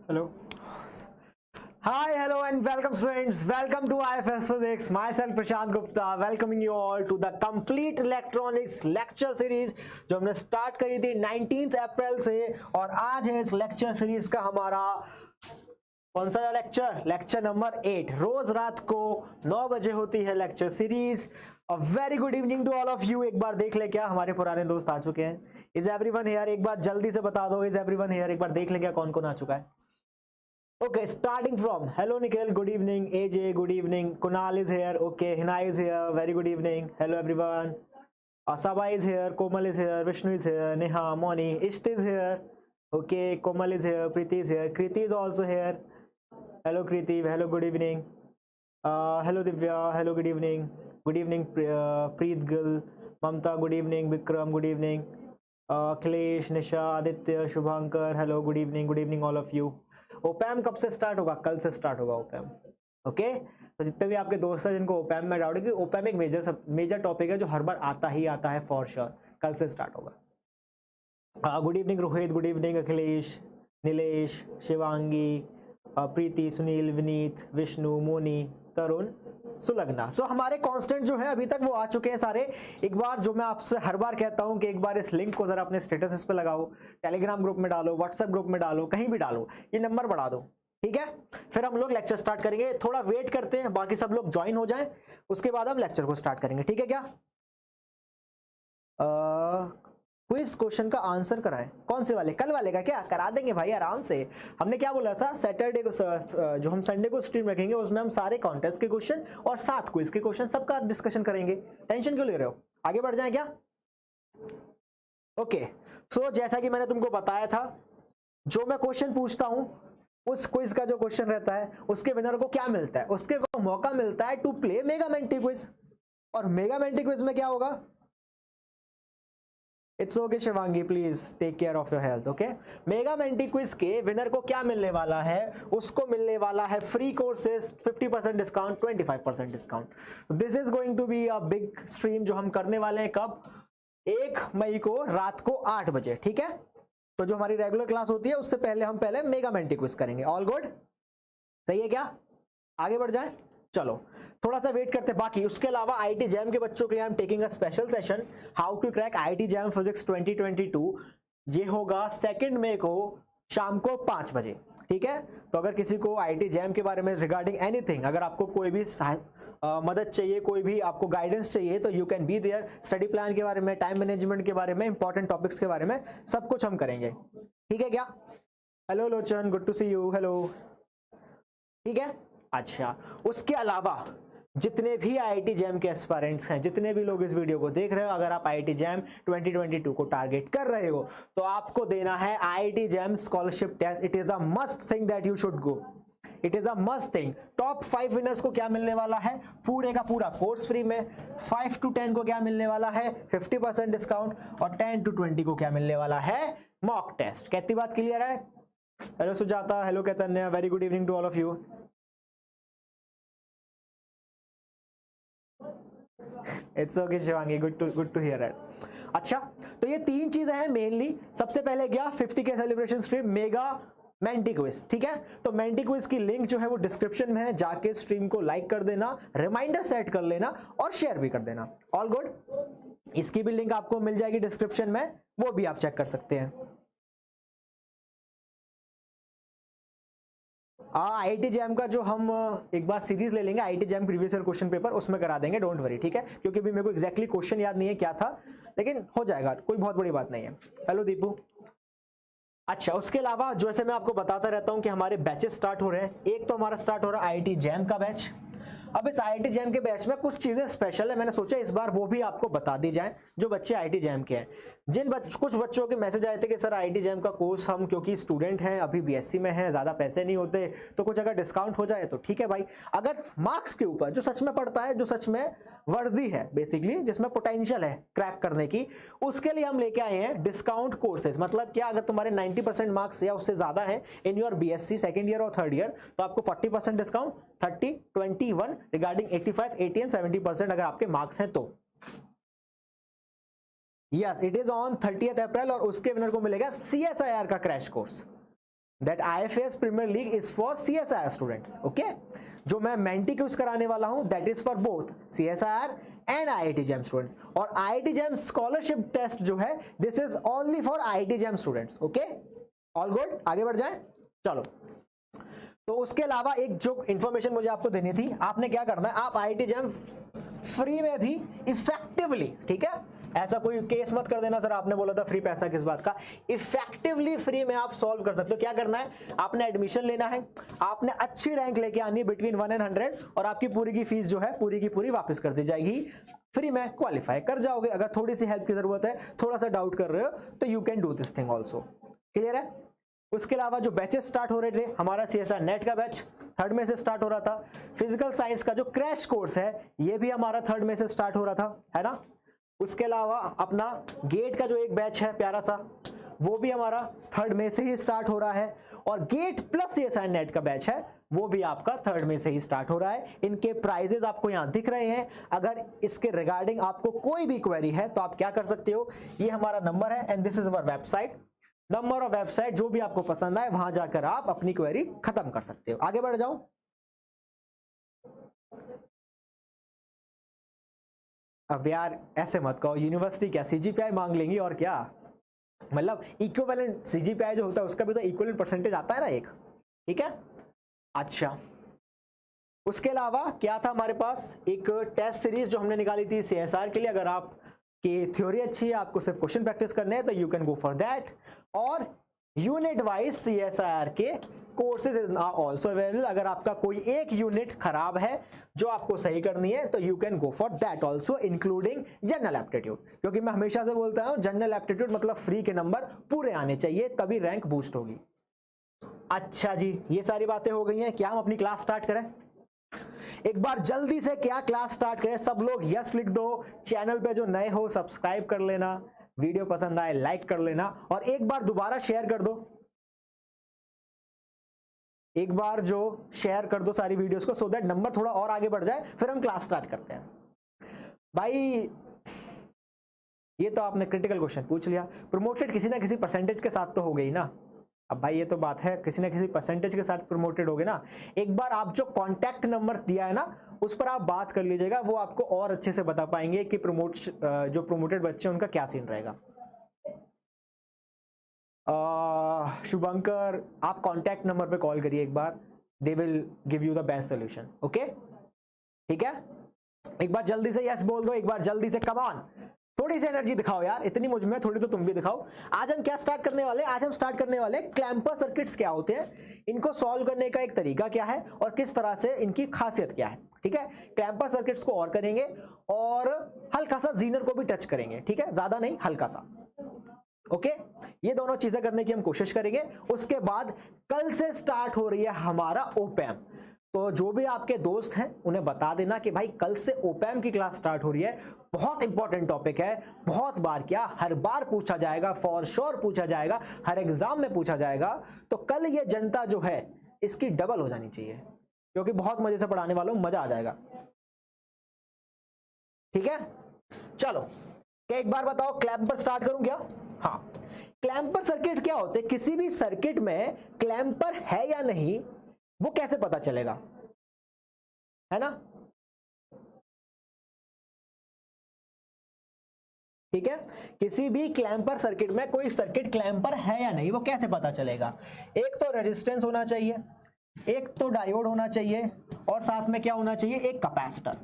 Hello. Hi, hello and welcome students. Welcome to IFS Physics. Myself Prashant Gupta welcoming you all to the complete electronics lecture series जो हमने start करी थी 19 अप्रैल से और आज है इस लेक्चर सीरीज का हमारा कौन सा लेक्चर नंबर 8। रोज रात को 9 बजे होती है lecture series. A very good evening to all of you. एक बार देख ले क्या हमारे पुराने दोस्त आ चुके हैं। Is everyone here? एक बार जल्दी से बता दो, इज एवरीवन हियर? एक बार देख ले क्या कौन कौन आ चुका है। Okay, starting from hello Nikhil, good evening. AJ, good evening. Kunal is here. Okay, Hina is here. Very good evening. Hello everyone. Asaba is here. Komal is here. Vishnu is here. Neha, Moni, Isht is here. Okay, Komal is here. Preeti is here. Kriti is also here. Hello Kriti. Hello, good evening. Hello Divya. Hello, good evening. Good evening Preet Gill. Mamta, good evening. Vikram, good evening. Akhilesh, Nisha, Aditya, Shubhankar. Hello, good evening. Good evening all of you. ओपैम कब से start होगा? कल से start होगा ओपैम। Okay, तो जितने भी आपके दोस्त हैं जिनको ओपैम में डाउट है कि ओपैम एक मेजर टॉपिक है जो हर बार आता ही आता है फॉर श्योर, कल से स्टार्ट होगा। Good evening Rohit, good evening Akhilesh, Nilesh, Shivangi, Preeti, Sunil, Vineet, Vishnu, Moni, Tarun, Sulagna. So हमारे कांस्टेंट जो है अभी तक वो आ चुके हैं सारे। एक बार जो मैं आपसे हर बार कहता हूं कि एक बार इस लिंक को जरा अपने स्टेटस पे लगाओ, टेलीग्राम ग्रुप में डालो, व्हाट्सएप ग्रुप में डालो, कहीं भी डालो, ये नंबर बढ़ा दो, ठीक है। फिर हम लोग लेक्चर स्टार्ट करेंगे। थोड़ा वेट करते हैं, बाकी सब लोग ज्वाइन हो जाएं, उसके बाद हम लेक्चर को स्टार्ट करेंगे, ठीक है क्या? क्विज क्वेश्चन का आंसर कराएं। कौन से वाले? कल वाले का क्या करा देंगे भाई आराम से। हमने क्या बोला था, सैटरडे को जो हम संडे को स्ट्रीम रखेंगे उसमें हम सारे कॉन्टेस्ट के क्वेश्चन और 7 क्विज के क्वेश्चन सबका डिस्कशन करेंगे। टेंशन क्यों ले रहे हो? आगे बढ़ जाए क्या? ओके, सो जैसा कि मैंने तुमको बताया था, जो मैं क्वेश्चन पूछता हूं उस क्विज का जो क्वेश्चन रहता है उसके विनर को क्या मिलता है? उसके को मौका मिलता है to play mega Menti quiz. और मेगा मेंटी क्विज में क्या होगा? It's okay Shivangi, please take care of your health. Okay, mega Menti quiz के विनर को क्या मिलने वाला है? उसको मिलने वाला है free courses, 50% discount, 25% discount. This is going to be a big stream जो हम करने वाले हैं। कब? 1 मई को रात को 8 बजे, ठीक है। तो जो हमारी रेगुलर क्लास होती है उससे पहले हम मेगा मेंटी क्विज करेंगे। ऑल गुड, सही है क्या? आगे बढ़ जाए, चलो थोड़ा सा वेट करते हैं। बाकी उसके अलावा आईआईटी जैम के बच्चों के लिए I am taking a special session, how to crack IIT JAM physics 2022। ये होगा 2 मई को शाम को 5 बजे, ठीक है। तो अगर किसी को आईआईटी जैम के बारे में रिगार्डिंग एनीथिंग, अगर आपको कोई भी मदद चाहिए, कोई भी आपको गाइडेंस चाहिए, तो you can be there. Study plan के बारे में, टाइम मैनेजमेंट के बारे में, इंपॉर्टेंट टॉपिक्स के बारे में, सब कुछ हम करेंगे, ठीक है क्या? Hello Lochan, good to see you. Hello, ठीक है। अच्छा, उसके अलावा जितने भी आईआईटी जैम के एस्पायरेंट्स हैं, जितने भी लोग इस वीडियो को देख रहे हो, अगर आप आईआईटी जैम 2022 को टारगेट कर रहे हो तो आपको देना है IIT JAM scholarship test. It is a must thing that you should go, it is a must thing. Top 5 winners को क्या मिलने वाला है? पूरे का पूरा कोर्स फ्री में। 5 to 10 को क्या मिलने वाला है? 50% डिस्काउंट। और 10 to 20 को क्या मिलने वाला है? Mock test. कितनी बात क्लियर है? Hello Sujata, hello Kaitanya, very good evening to all of you. It's okay Shivangi, good to hear it. अच्छा, तो ये 3 चीजें हैं मेनली। सबसे पहले गया 50K celebration stream mega Menti quiz, ठीक है। तो मेंटी क्विज की लिंक जो है वो डिस्क्रिप्शन में है, जाके स्ट्रीम को लाइक कर देना, रिमाइंडर सेट कर लेना और शेयर भी कर देना। ऑल गुड, इसकी भी लिंक आपको मिल जाएगी डिस्क्रिप्शन में, वो भी आप चेक कर सकते हैं। IIT जैम का जो हम एक बार सीरीज ले लेंगे, IIT jam previous year question paper, उसमें करा देंगे, डोंट वरी, ठीक है, क्योंकि अभी मेरे को एग्जैक्टली क्वेश्चन याद नहीं है क्या था, लेकिन हो जाएगा, कोई बहुत बड़ी बात नहीं है। हेलो दीपू। अच्छा, उसके अलावा जैसे मैं आपको बताता रहता हूं कि हमारे बैचेस स्टार्ट हो रहे हैं। एक तो हमारा स्टार्ट हो रहा है IIT जैम का बैच। अब इस IIT जैम के बैच में कुछ चीजें स्पेशल है, मैंने सोचा इस बार वो भी आपको बता दी जाए जो बच्चे IIT जैम के हैं। कुछ बच्चों के मैसेज आए थे कि सर IIT जैम का कोर्स हम क्योंकि स्टूडेंट हैं, अभी BSc में हैं, ज्यादा पैसे नहीं होते, तो कुछ अगर डिस्काउंट हो जाए तो ठीक है भाई। अगर मार्क्स के ऊपर जो सच में पड़ता है, जो सच में वर्दी है बेसिकली, जिसमें पोटेंशियल है क्रैक करने की, उसके लिए हम लेके आए हैं डिस्काउंट कोर्सेज। मतलब क्या, अगर तुम्हारे 90% मार्क्स या उससे ज्यादा है in your BSc second year और थर्ड ईयर, तो आपको 40% डिस्काउंट, 30, 21 रिगार्डिंग 85, 80 एंड 70% अगर आपके मार्क्स हैं तो। Yes, it is on 30th April, और उसके विनर को मिलेगा CSIR का crash course. That IFAS premier league is for CSIR students, okay. जो मैं मेंटी यूज कराने वाला हूं, that is for both CSIR and IIT JAM students. और IIT जैम स्कॉलरशिप टेस्ट जो है, this is only for IIT JAM students, okay. All good, आगे बढ़ जाए, चलो। तो उसके अलावा एक जो इंफॉर्मेशन मुझे आपको देनी थी, आपने क्या करना है, आप IIT जैम फ्री में भी इफेक्टिवली, ठीक है, ऐसा कोई केस मत कर देना सर आपने बोला था फ्री, पैसा किस बात का, इफेक्टिवली फ्री में आप सॉल्व कर सकते हो। क्या करना है, आपने एडमिशन लेना है, आपने अच्छी रैंक लेके आनी है बिटवीन 1 and 100, और आपकी पूरी की फीस जो है पूरी की पूरी वापस कर दी जाएगी, फ्री में क्वालिफाई कर जाओगे। अगर थोड़ी सी हेल्प की जरूरत है, थोड़ा सा डाउट कर रहे हो, तो you can do this thing also, clear है। उसके अलावा जो बैचेस स्टार्ट हो रहे थे, हमारा CSR नेट का बैच 3rd में से स्टार्ट हो रहा था। फिजिकल साइंस का जो क्रैश कोर्स है, ये भी हमारा 3rd में से स्टार्ट हो रहा था, है ना। उसके अलावा अपना गेट का जो एक बैच है प्यारा सा, वो भी हमारा 3rd में से ही स्टार्ट हो रहा है। और गेट प्लस CSR नेट का बैच है, वो भी आपका 3rd में से ही स्टार्ट हो रहा है। इनके प्राइजेस आपको यहां दिख रहे हैं। अगर इसके रिगार्डिंग आपको कोई भी क्वेरी है तो आप क्या कर सकते हो, ये हमारा नंबर है and this is our website, number of website, जो भी आपको पसंद आए वहां जाकर आप अपनी क्वेरी खत्म कर सकते हो। आगे बढ़ जाऊं, अब यार ऐसे मत कहो, यूनिवर्सिटी क्या CGPI मांग लेंगी और क्या, मतलब इक्विवेलेंट CGPI जो होता है उसका भी तो इक्विवेलेंट परसेंटेज आता है ना एक, ठीक है। अच्छा, उसके अलावा क्या था हमारे पास, एक टेस्ट सीरीज जो हमने निकाली थी CSR के लिए। अगर आप की थ्योरी अच्छी है, आपको सिर्फ क्वेश्चन प्रैक्टिस करने हैं, तो you can go for that. और यूनिट वाइज CSIR के courses is now also available. अगर आपका कोई एक यूनिट खराब है जो आपको सही करनी है, तो you can go for that also, including general aptitude. क्योंकि मैं हमेशा से बोलता हूं, जनरल एप्टीट्यूड मतलब फ्री के नंबर पूरे आने चाहिए, तभी रैंक बूस्ट होगी। अच्छा जी, ये सारी बातें हो गई हैं, क्या हम अपनी क्लास स्टार्ट करें? एक बार जल्दी से क्या क्लास स्टार्ट करें? सब लोग यस लिख दो। चैनल पे जो नए हो सब्सक्राइब कर लेना, वीडियो पसंद आए लाइक कर लेना, और एक बार दोबारा शेयर कर दो। एक बार जो शेयर कर दो सारी वीडियोस को, सो दैट नंबर थोड़ा और आगे बढ़ जाए, फिर हम क्लास स्टार्ट करते हैं। भाई ये तो आपने क्रिटिकल क्वेश्चन पूछ लिया, प्रमोटेड किसी ना किसी परसेंटेज के साथ तो हो गई ना। अब भाई ये तो बात है, किसी ना किसी परसेंटेज के साथ प्रमोटेड हो गए ना। एक बार आप जो कांटेक्ट नंबर दिया है ना, उस पर आप बात कर लीजिएगा, वो आपको और अच्छे से बता पाएंगे कि जो प्रमोटेड बच्चे उनका क्या सीन रहेगा। शुभंकर, आप कांटेक्ट नंबर पे कॉल करिए एक बार, they will give you the best solution, okay, ठीक है। एक बार जल्दी से यस बोल दो, एक बार जल्दी से, कम ऑन, थोड़ी सी एनर्जी दिखाओ यार, इतनी मुझ में थोड़ी तो तुम भी दिखाओ। आज हम क्या स्टार्ट करने वाले हैं? आज हम स्टार्ट करने वाले क्लैंपर सर्किट्स क्या होते हैं, इनको सॉल्व करने का एक तरीका क्या है, और किस तरह से इनकी खासियत क्या है, ठीक है। क्लैंपर सर्किट्स को और करेंगे, और हल्का सा जीनर को भी टच करेंगे, ठीक है, ज्यादा नहीं, हल्का सा, ओके। ये दोनों चीजें करने की हम कोशिश करेंगे। उसके बाद कल से स्टार्ट हो रही है हमारा ओपैम, तो जो भी आपके दोस्त हैं उन्हें बता देना कि भाई कल से ओपैम की क्लास स्टार्ट हो रही है। बहुत इंपॉर्टेंट टॉपिक है, बहुत बार क्या हर बार पूछा जाएगा, फॉर श्योर पूछा जाएगा, हर एग्जाम में पूछा जाएगा। तो कल ये जनता जो है इसकी डबल हो जानी चाहिए, क्योंकि बहुत मजे से पढ़ाने वालों को मजा आ जाएगा, ठीक है। चलो, क्या एक बार बताओ, क्लैंपर स्टार्ट करूं क्या? हाँ, क्लैंपर सर्किट क्या होते हैं? किसी भी सर्किट में क्लैंपर है या नहीं, वो कैसे पता चलेगा, है ना, ठीक है। किसी भी क्लैंपर सर्किट में कोई सर्किट क्लैंपर है या नहीं, वो कैसे पता चलेगा? एक तो रेजिस्टेंस होना चाहिए, एक तो डायोड होना चाहिए और साथ में क्या होना चाहिए, एक कैपेसिटर।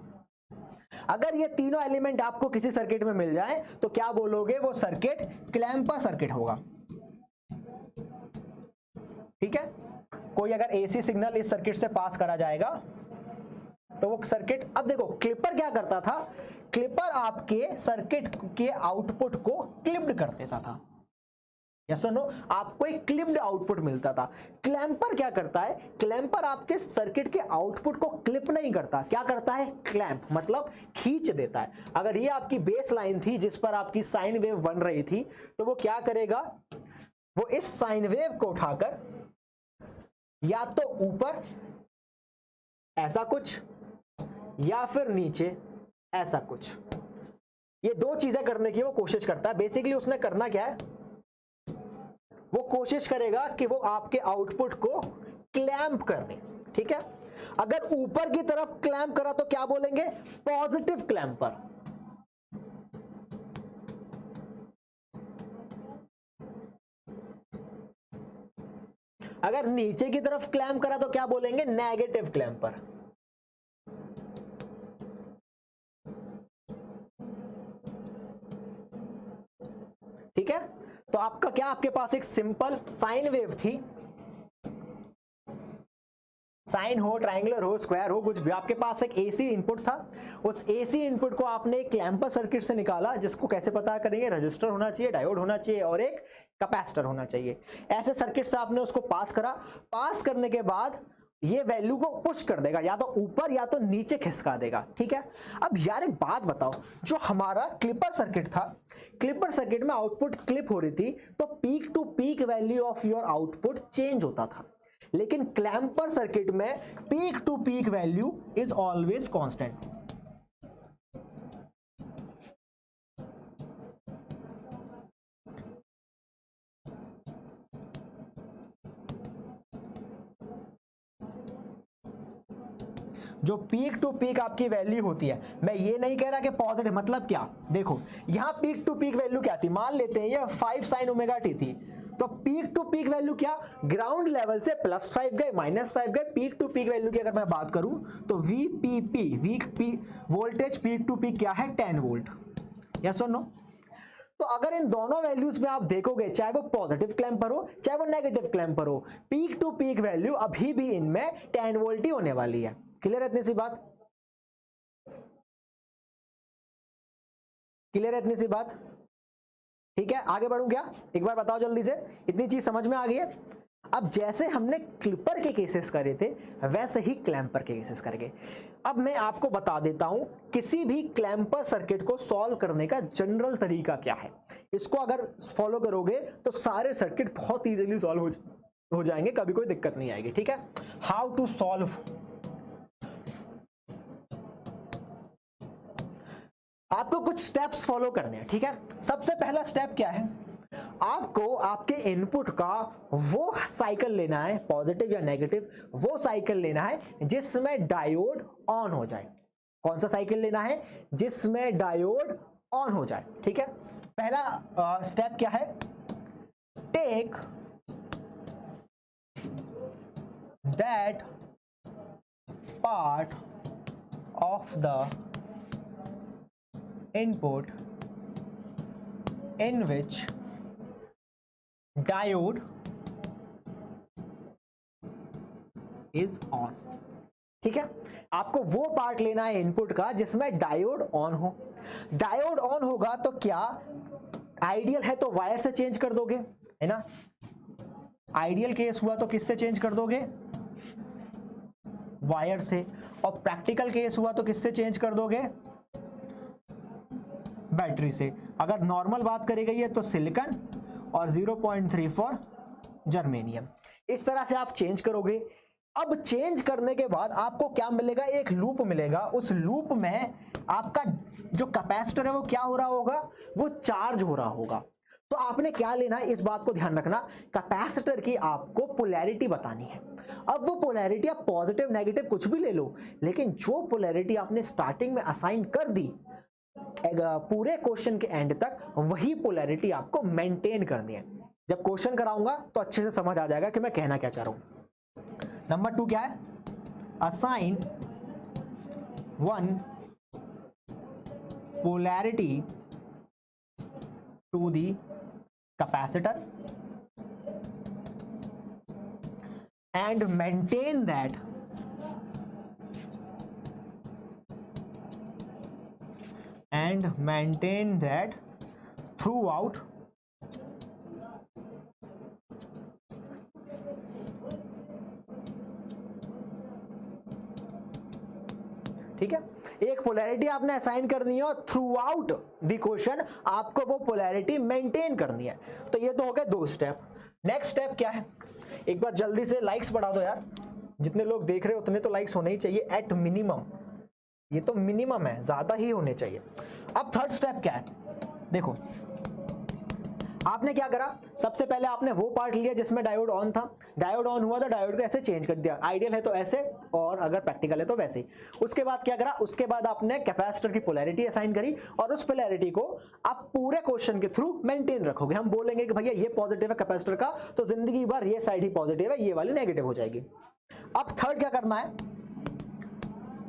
अगर ये तीनों एलिमेंट आपको किसी सर्किट में मिल जाए तो क्या बोलोगे, वो सर्किट क्लैंपर सर्किट होगा। ठीक है, कोई अगर एसी सिग्नल इस सर्किट से पास करा जाएगा तो वो सर्किट, अब देखो क्लिपर क्या करता था, क्लिपर आपके सर्किट के आउटपुट को क्लिप्ड कर देता था। यस और नो, आपको एक क्लिप्ड आउटपुट मिलता था। क्लैंपर क्या करता है, क्लैंपर आपके सर्किट के आउटपुट को क्लिप नहीं करता, क्या करता है, क्लैंप मतलब खींच देता है। अगर ये आपकी बेस लाइन थी जिस पर आपकी साइन वेव बन रही थी, तो वो क्या करेगा, वो इस साइन वेव को उठाकर या तो ऊपर ऐसा कुछ या फिर नीचे ऐसा कुछ, ये दो चीजें करने की वो कोशिश करता है। बेसिकली उसने करना क्या है, वो कोशिश करेगा कि वो आपके आउटपुट को क्लैंप कर दे। ठीक है, अगर ऊपर की तरफ क्लैंप करा तो क्या बोलेंगे, पॉजिटिव क्लैंपर। अगर नीचे की तरफ क्लैंप करा तो क्या बोलेंगे, नेगेटिव क्लैंपर। ठीक है, तो आपका क्या, आपके पास एक सिंपल साइन वेव थी, साइन हो, ट्रायंगुलर हो, स्क्वायर हो, कुछ भी, आपके पास एक एसी इनपुट था। उस एसी इनपुट को आपने एक क्लैंपर सर्किट से निकाला, जिसको कैसे पता करेंगे, रजिस्टर होना चाहिए, डायोड होना चाहिए और एक कैपेसिटर होना चाहिए। ऐसे सर्किट से आपने उसको पास करा, पास करने के बाद ये वैल्यू को पुश कर देगा, या तो ऊपर या तो नीचे खिसका देगा। ठीक है, अब यार एक बात बताओ, जो हमारा क्लिपर सर्किट था, क्लिपर सर्किट में आउटपुट क्लिप हो रही थी तो peak to peak value of your output change होता था, लेकिन क्लैंपर सर्किट में peak to peak value is always constant. जो पीक टू पीक आपकी वैल्यू होती है, मैं ये नहीं कह रहा कि पॉजिटिव, मतलब क्या, देखो यहां पीक टू पीक वैल्यू क्या थी, मान लेते हैं ये 5 sin ओमेगा टी थी, तो पीक टू पीक वैल्यू क्या, ग्राउंड लेवल से +5 गए, -5 गए, पीक टू पीक वैल्यू की अगर मैं बात करूं तो VPP voltage peak to peak क्या है, 10 वोल्ट। यस और नो, तो अगर इन दोनों वैल्यूज में आप देखोगे, चाहे वो पॉजिटिव क्लैंपर हो चाहे वो नेगेटिव क्लैंपर हो, पीक टू पीक वैल्यू अभी भी इनमें 10 वोल्ट ही होने वाली है। क्लियर है इतनी सी बात, क्लियर है इतनी सी बात। ठीक है, आगे बढ़ूं क्या, एक बार बताओ जल्दी से, इतनी चीज समझ में आ गई है। अब जैसे हमने क्लिपर के केसेस करे थे वैसे ही क्लैंपर के केसेस करेंगे। अब मैं आपको बता देता हूं किसी भी क्लैंपर सर्किट को सॉल्व करने का जनरल तरीका क्या है। इसको अगर फॉलो करोगे तो सारे सर्किट बहुत इजीली सॉल्व हो जाएंगे, कभी कोई दिक्कत नहीं आएगी। ठीक है, हाउ टू सॉल्व, आपको कुछ स्टेप्स फॉलो करने हैं। ठीक है, सबसे पहला स्टेप क्या है, आपको आपके इनपुट का वो साइकिल लेना है, पॉजिटिव या नेगेटिव, वो साइकिल लेना है जिसमें डायोड ऑन हो जाए। कौन सा साइकिल लेना है, जिसमें डायोड ऑन हो जाए। ठीक है, पहला स्टेप क्या है, take that part of the input in which diode is on। ठीक है, आपको वो पार्ट लेना है इनपुट का जिसमें डायोड ऑन हो। डायोड ऑन होगा तो क्या, आइडियल है तो वायर से चेंज कर दोगे, है ना, आइडियल केस हुआ तो किससे चेंज कर दोगे, वायर से, और प्रैक्टिकल केस हुआ तो किससे चेंज कर दोगे, बैटरी से। अगर नॉर्मल बात करी गई है तो सिलिकॉन और 0.34 जर्मेनियम, इस तरह से आप चेंज करोगे। अब चेंज करने के बाद आपको क्या मिलेगा, एक लूप मिलेगा, उस लूप में आपका जो कैपेसिटर है वो क्या हो रहा होगा, वो चार्ज हो रहा होगा। तो आपने क्या लेना है, इस बात को ध्यान रखना, कैपेसिटर की आपको पोलैरिटी बतानी है। अब वो पोलैरिटी आप पॉजिटिव नेगेटिव कुछ भी ले लो, लेकिन जो पोलैरिटी आपने स्टार्टिंग में असाइन कर दी पूरे क्वेश्चन के एंड तक, वही पोलैरिटी आपको मेंटेन करनी है। जब क्वेश्चन कराऊंगा तो अच्छे से समझ आ जाएगा कि मैं कहना क्या चाह रहा हूं। नंबर 2 क्या है, assign one polarity to the capacitor and maintain that throughout ठीक है, एक पोलैरिटी आपने असाइन करनी है और थ्रू आउट द क्वेश्चन आपको वो पोलैरिटी मेंटेन करनी है। तो ये तो हो गए 2 स्टेप। नेक्स्ट स्टेप क्या है, एक बार जल्दी से लाइक्स बढ़ा दो यार, जितने लोग देख रहे हो उतने तो लाइक्स होने ही चाहिए एट मिनिमम, ये तो मिनिमम है, ज्यादा ही होने चाहिए। अब थर्ड स्टेप क्या है, देखो आपने क्या करा, सबसे पहले आपने वो पार्ट लिया जिसमें डायोड ऑन था, डायोड ऑन हुआ तो डायोड को ऐसे चेंज कर दिया, आइडियल है तो ऐसे और अगर प्रैक्टिकल है तो वैसे ही। उसके बाद क्या करा, उसके बाद आपने कैपेसिटर की पोलैरिटी असाइन करी और उस पोलैरिटी को आप पूरे क्वेश्चन के थ्रू मेंटेन रखोगे। हम बोलेंगे कि भैया ये पॉजिटिव है कैपेसिटर का, तो जिंदगी भर ये साइड ही पॉजिटिव है, ये वाली नेगेटिव हो जाएगी। अब थर्ड क्या करना है,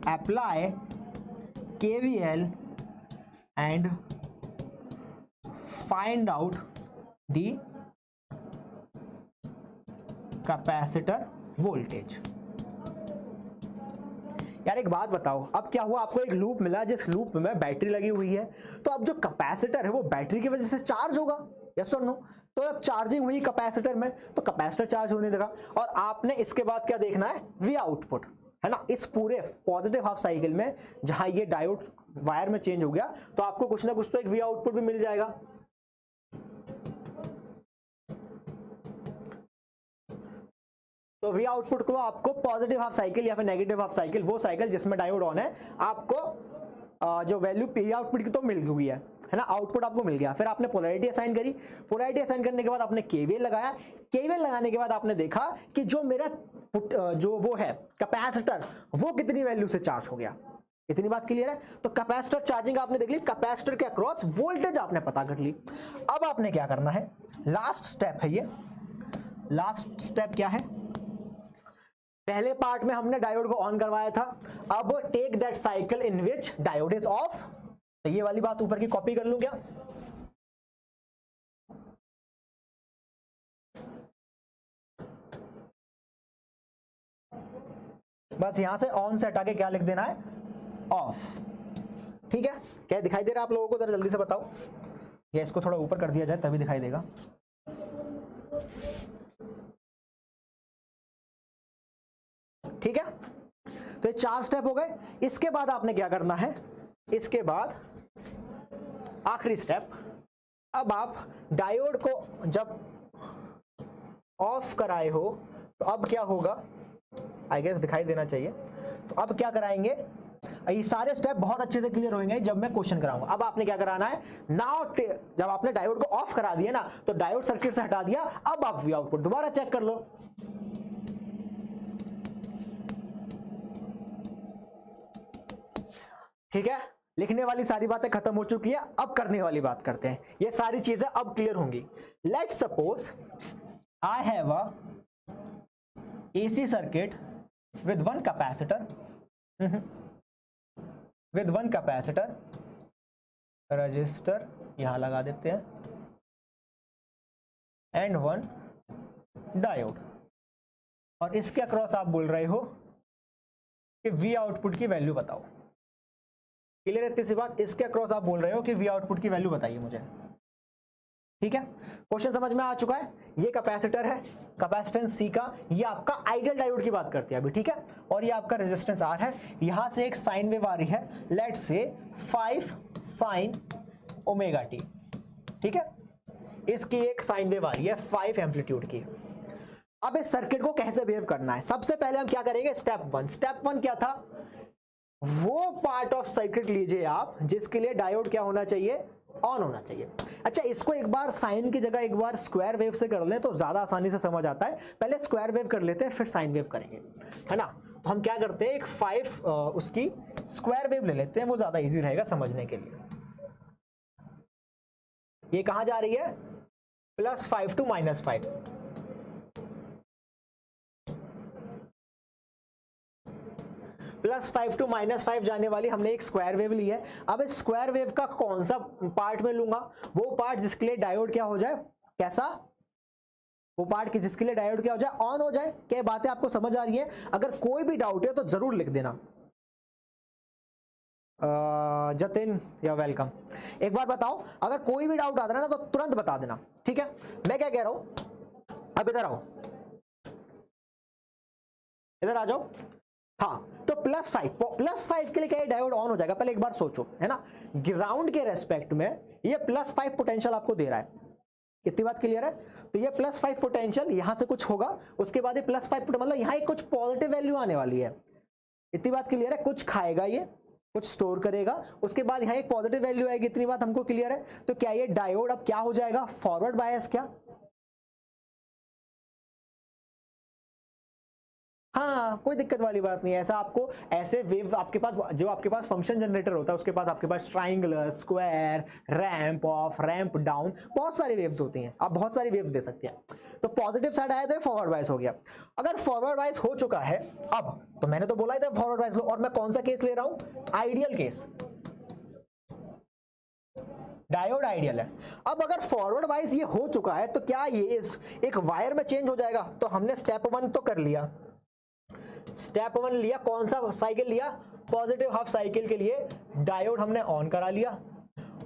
apply KVL and find out the capacitor voltage. यार एक बात बताओ, अब क्या हुआ, आपको एक लूप मिला जिस लूप में बैटरी लगी हुई है, तो अब जो कैपेसिटर है वो बैटरी की वजह से चार्ज होगा, यस और नो। तो अब चार्जिंग हुई कैपेसिटर में तो कैपेसिटर चार्ज होने देगा, और आपने इसके बाद क्या देखना है, वी आउटपुट, है ना। इस पूरे पॉजिटिव हाफ साइकिल में जहां ये डायोड वायर में चेंज हो गया तो आपको कुछ ना कुछ तो एक वी आउटपुट भी मिल जाएगा। तो वी आउटपुट को आपको पॉजिटिव हाफ साइकिल या फिर नेगेटिव हाफ साइकिल, वो साइकिल जिसमें डायोड ऑन है, आपको जो वैल्यू पी आउटपुट की तो मिल गई है ना, आउटपुट आपको मिल गया। फिर आपने पोलैरिटी असाइन करी, पोलैरिटी असाइन करने के बाद आपने केवीएल लगाया, केवीएल लगाने के बाद आपने देखा कि जो मेरा जो वो है कैपेसिटर, वो कितनी वैल्यू से चार्ज हो गया। इतनी बात क्लियर है। तो कैपेसिटर चार्जिंग आपने देख ली, कैपेसिटर के अक्रॉस वोल्टेज आपने पता कर ली। अब आपने क्या करना है, लास्ट स्टेप है ये, लास्ट स्टेप क्या है, पहले पार्ट में हमने डायोड को ऑन करवाया था, अब take that cycle in which diode is off. तो ये वाली बात ऊपर की कॉपी कर लूं क्या, बस यहां से ऑन से हटा के क्या लिख देना है, ऑफ। ठीक है, क्या दिखाई दे रहा है आप लोगों को, जरा जल्दी से बताओ, या इसको थोड़ा ऊपर कर दिया जाए तभी दिखाई देगा। ठीक है, तो ये 4 स्टेप हो गए। इसके बाद आपने क्या करना है, इसके बाद आखिरी स्टेप, अब आप डायोड को जब ऑफ कराए हो तो अब क्या होगा, आई गेस दिखाई देना चाहिए। तो अब क्या कराएंगे, ये सारे स्टेप बहुत अच्छे से क्लियर होंगे जब मैं क्वेश्चन कराऊंगा। अब आपने क्या कराना है, नाउ जब आपने डायोड को ऑफ करा दिया ना, तो डायोड सर्किट से हटा दिया, अब आप वी आउटपुट दोबारा चेक कर लो। ठीक है, लिखने वाली सारी बातें खत्म हो चुकी है, अब करने वाली बात करते हैं। ये सारी चीजें अब क्लियर होंगी। Let's suppose I have a AC circuit with one capacitor, with one capacitor, register यहां लगा देते हैं, एंड वन डायोड, और इसके अक्रॉस आप बोल रहे हो कि वी आउटपुट की वैल्यू बताओ। क्लियर है इतनी सी बात, इसके अक्रॉस आप बोल रहे हो कि वी आउटपुट की वैल्यू बताइए मुझे। ठीक है, क्वेश्चन समझ में आ चुका है। ये कैपेसिटर है, कैपेसिटेंस C का, ये आपका आइडियल डायोड की बात करते हैं अभी। ठीक है, और ये आपका रेजिस्टेंस R है, यहां से एक साइन वेव आ रही है, let's say 5 sine omega T. ठीक है, इसकी एक साइन वेव आ रही है 5 एम्पलीट्यूड की। अब इस सर्किट को कैसे बिहेव करना है, सबसे पहले हम क्या करेंगे, स्टेप 1। स्टेप 1 क्या था, वो पार्ट ऑफ सर्किट लीजिए आप जिसके लिए डायोड क्या होना चाहिए, ऑन होना चाहिए। अच्छा, इसको एक बार साइन की जगह एक बार स्क्वायर वेव से कर लें तो ज्यादा आसानी से समझ आता है। पहले स्क्वायर वेव कर लेते हैं फिर साइन वेव करेंगे, है ना। तो हम क्या करते हैं, एक 5 उसकी स्क्वायर वेव ले लेते हैं, वो ज्यादा इजी रहेगा समझने के लिए। ये कहां जा रही है, +5 to -5, +5 टू -5 जाने वाली हमने एक स्क्वायर वेव ली है। अब इस स्क्वायर वेव का कौन सा पार्ट में लूंगा? वो पार्ट जिसके लिए डायोड क्या हो जाए, कैसा, वो पार्ट की जिसके लिए डायोड क्या हो जाए, ऑन हो जाए। क्या बातें आपको समझ आ रही है? अगर कोई भी डाउट है तो जरूर लिख देना। जतिन या वेलकम। एक बार बताओ, अगर कोई भी डाउट आता है ना तो तुरंत बता देना, ठीक है? मैं क्या कह रहा हूं, अब इधर आओ, इधर आ जाओ। हाँ, तो +5 के लिए क्या डायोड ऑन हो जाएगा? पहले एक बार सोचो, है ना? ग्राउंड के रेस्पेक्ट में ये +5 पोटेंशियल आपको दे रहा है। कितनी बात क्लियर है? तो ये +5 पोटेंशियल यहां से कुछ होगा, उसके बाद ये +5 मतलब यहां एक कुछ पॉजिटिव वैल्यू आने वाली है। इतनी बात क्लियर है? कुछ खाएगा ये, कुछ स्टोर करेगा, उसके बाद यहां एक पॉजिटिव वैल्यू आएगी। इतनी बात हमको क्लियर है? तो क्या ये डायोड अब क्या हो जाएगा? Forward bias. क्या? हाँ, कोई दिक्कत वाली बात नहीं है। ऐसा आपको ऐसे वेव आपके पास, जो आपके पास फंक्शन जनरेटर होता है उसके पास, आपके पास triangular, square, ramp off, ramp down, बहुत सारी वेव्स होती हैं। आप बहुत सारी वेव्स दे सकते हैं। तो पॉजिटिव साइड आया तो फॉरवर्ड बायस हो गया। अगर फॉरवर्ड बायस हो चुका है अब, तो मैंने तो बोला ही था फॉरवर्ड बायस लो, और मैं कौन सा केस ले रहा हूं? Ideal case. डायोड आइडियल है। अब अगर फॉरवर्ड वाइज ये हो चुका है तो क्या ये एक वायर में चेंज हो जाएगा? तो हमने स्टेप 1 तो कर लिया, स्टेप 1 लिया। कौन सा साइकिल लिया? पॉजिटिव हाफ साइकिल के लिए डायोड हमने ऑन करा लिया।